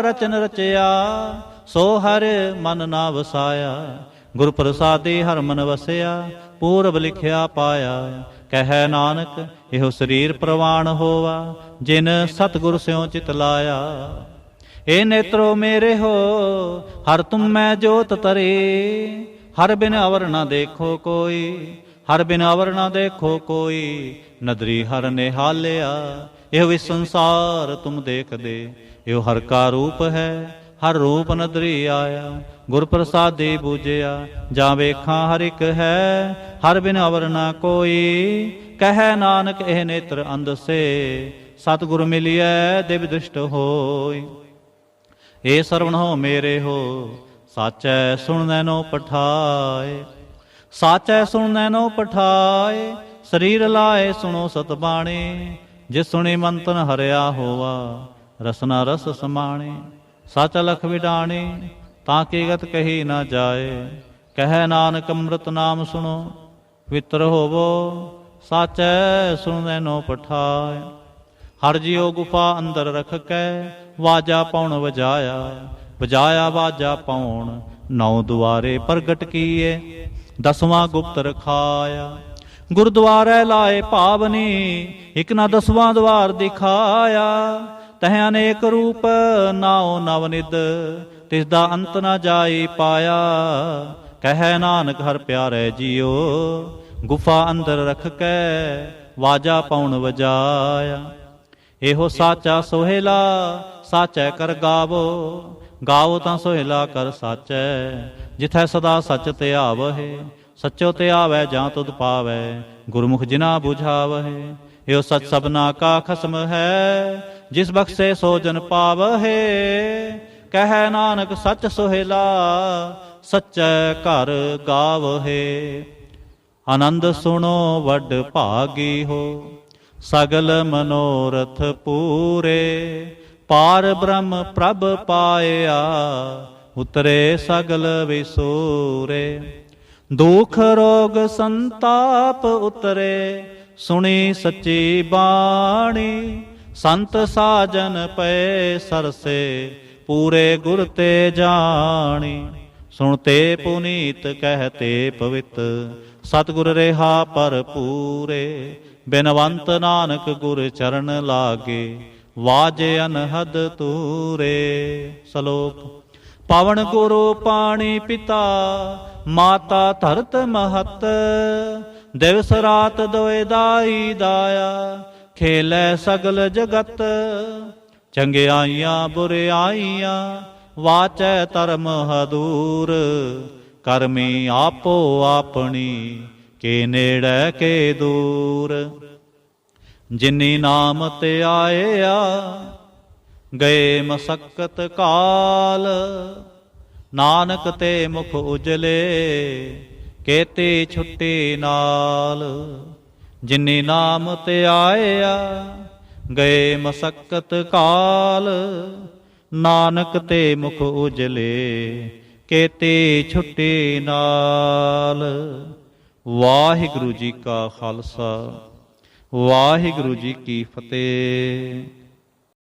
ਰਚਨ ਰਚਿਆ, ਸੋ ਹਰ ਮਨ ਨਾ ਵਸਾਇਆ। ਗੁਰ ਪ੍ਰਸਾਦੇ ਹਰ ਮਨ ਵਸਿਆ, ਪੂਰਬ ਲਿਖਿਆ ਪਾਇਆ। ਕਹਿ ਨਾਨਕ ਇਹੋ ਸਰੀਰ ਪ੍ਰਵਾਨ ਹੋਵਾ, ਜਿਨ ਸਤਿਗੁਰ ਸਿਉ ਚਿਤ ਲਾਇਆ। ਏ ਨੇਤਰੋ ਮੇਰੇ ਹੋ, ਹਰ ਤੁਮ ਮੈਂ ਜੋਤ ਤਰੇ। ਹਰ ਬਿਨ ਅਵਰ ਨਾ ਦੇਖੋ ਕੋਈ, ਹਰ ਬਿਨ ਅਵਰ ਨਾ ਦੇਖੋ ਕੋਈ। ਨਦਰੀ ਹਰ ਨਿਹਾਲਿਆ, ਇਹੋ ਵੀ ਸੰਸਾਰ ਤੁਮ ਦੇਖਦੇ। ਇਹੋ ਹਰ ਕਾ ਰੂਪ ਹੈ, ਹਰ ਰੂਪ ਨਦਰੀ ਆਇਆ। ਗੁਰ ਪ੍ਰਸਾਦੇ ਬੂਝਿਆ, ਜਾਂ ਵੇਖਾਂ ਹਰ ਇੱਕ ਹੈ। ਹਰ ਬਿਨ ਅਵਰ ਨਾ ਕੋਈ, ਕਹਿ ਨਾਨਕ ਇਹ ਨੇਤਰ ਅੰਧ ਸੇ। ਸਤਿਗੁਰ ਮਿਲਿਐ ਦਿਵ ਦ੍ਰਿਸ਼ਟ ਹੋਇ। ਏ ਸਰਵਣ ਹੋ ਮੇਰੇ ਹੋ, ਸਾਚੈ ਸੁਣਨੈ ਨੋ ਪਠਾਏ। ਸਾਚੈ ਸੁਣਨੈ ਨੋ ਪਠਾਏ, ਸਰੀਰ ਲਾਏ ਸੁਣੋ ਸਤ ਬਾਣੀ। ਜਿਸ ਸੁਣੀ ਮੰਤਨ ਹਰਿਆ ਹੋਵਾ, ਰਸਨਾ ਰਸ ਸਮਾਣੇ। ਸਚ ਲਖ ਵਿਡਾਣੀ, ਤਾਂ ਕੀ ਗਤ ਕਹੀ ਨਾ ਜਾਏ। ਕਹਿ ਨਾਨਕ ਅੰਮ੍ਰਿਤ ਨਾਮ ਸੁਣੋ, ਪਵਿੱਤਰ ਹੋਵੋ। ਸਾਚੈ ਸੁਣਨੈ ਨੋ ਪਠਾਏ। ਹਰ ਜਿਉ ਗੁਫਾ ਅੰਦਰ ਰਖ ਕੈ, ਵਾਜਾ ਪੌਣ ਵਜਾਇਆ। ਵਜਾਇਆ ਵਾਜਾ ਪੌਣ, ਨੌ ਦੁਆਰੇ ਪ੍ਰਗਟ ਕੀਏ। 10ਵਾਂ ਗੁਪਤ ਰਖਾਇਆ। ਗੁਰਦੁਆਰੇ ਲਾਏ ਭਾਵਨੀ, ਇਕ ਨਾ 10ਵਾਂ ਦਵਾਰ ਦਿਖਾਇਆ। ਤਹ ਅਨੇਕ ਰੂਪ ਨਾਉ ਨਵਨਿਧ, ਤਿਸ ਦਾ ਅੰਤ ਨਾ ਜਾਈ ਪਾਇਆ। ਕਹਿ ਨਾਨਕ ਹਰ ਪਿਆਰੇ ਜੀਓ, ਗੁਫਾ ਅੰਦਰ ਰਖ ਕੈ ਵਾਜਾ ਪੌਣ ਵਜਾਇਆ। ਇਹੋ ਸਾਚਾ ਸੋਹਿਲਾ, ਸਾਚੈ ਕਰ ਗਾਵੋ। ਗਾਵੋ ਤਾਂ ਸੋਹਿਲਾ ਕਰ ਸਾਚੈ, ਜਿਥੈ ਸਦਾ ਸਚ ਧਿਆਵਹਿ। ਸਚੋ ਧਿਆਵੈ ਜਾਂ ਤੁਧ ਪਾਵੈ, ਗੁਰਮੁਖ ਜਿਨਾ ਬੁਝਾਵਹਿ। ਇਹੋ ਸਚ ਸਭਨਾ ਕਾ ਖਸਮ ਹੈ, ਜਿਸ ਬਖਸ਼ੇ ਸੋ ਜਨ ਪਾਵਹਿ। ਕਹਿ ਨਾਨਕ ਸਚ ਸੋਹਿਲਾ, ਸਚੈ ਘਰ ਗਾਵਹਿ। ਆਨੰਦ ਸੁਣੋ ਵੱਡ ਭਾਗੀ ਹੋ, ਸਗਲ ਮਨੋਰਥ ਪੂਰੇ। ਪਾਰ ਬ੍ਰਹਮ ਪ੍ਰਭ ਪਾਇਆ, ਉਤਰੇ ਸਗਲ ਵਿਸੂਰੇ। ਦੁਖ ਰੋਗ ਸੰਤਾਪ ਉਤਰੇ, ਸੁਣੀ ਸੱਚੀ ਬਾਣੀ। ਸੰਤ ਸਾਜਨ ਪਏ ਸਰਸੇ, ਪੂਰੇ ਗੁਰ ਤੇ ਜਾਣੀ। ਸੁਣਤੇ ਪੁਨੀਤ ਕਹਿਤੇ ਪਵਿੱਤ, ਸਤਿਗੁਰ ਰਿਹਾ ਭਰਪੂਰੇ। ਬਿਨਵੰਤ ਨਾਨਕ ਗੁਰ ਚਰਨ ਲਾਗੇ, ਵਾਜੇ ਅਨਹਦ ਤੂਰੇ। ਸ਼ਲੋਕ। ਪਵਨ ਗੁਰੂ ਪਾਣੀ ਪਿਤਾ, ਮਾਤਾ ਧਰਤ ਮਹਤ। ਦਿਵਸ ਰਾਤ ਦੋਇ ਦਾਈ ਦਾਇਆ, ਖੇਲੇ ਸਗਲ ਜਗਤ। ਚੰਗਿਆਈਆਂ ਬੁਰਿਆਈਆਂ, ਵਾਚੈ ਧਰਮ ਹਦੂਰ। ਕਰਮੀ ਆਪੋ ਆਪਣੀ, ਕੇ ਨੇੜੇ ਕੇ ਦੂਰ। ਜਿਨੀ ਨਾਮ ਤੇ ਆਇਆ, ਗਏ ਮਸਕਤ ਕਾਲ, ਨਾਨਕ ਤੇ ਮੁਖ ਉਜਲੇ, ਕੇਤੀ ਛੁੱਟੀ ਨਾਲ। ਜਿਨੀ ਨਾਮ ਤੇ ਆਇਆ, ਗਏ ਮਸਕਤ ਕਾਲ, ਨਾਨਕ ਤੇ ਮੁਖ ਉਜਲੇ, ਕੇਤੀ ਛੁੱਟੀ ਨਾਲ। ਵਾਹਿਗੁਰੂ ਜੀ ਕਾ ਖਾਲਸਾ, ਵਾਹਿਗੁਰੂ ਜੀ ਕੀ ਫਤਿਹ।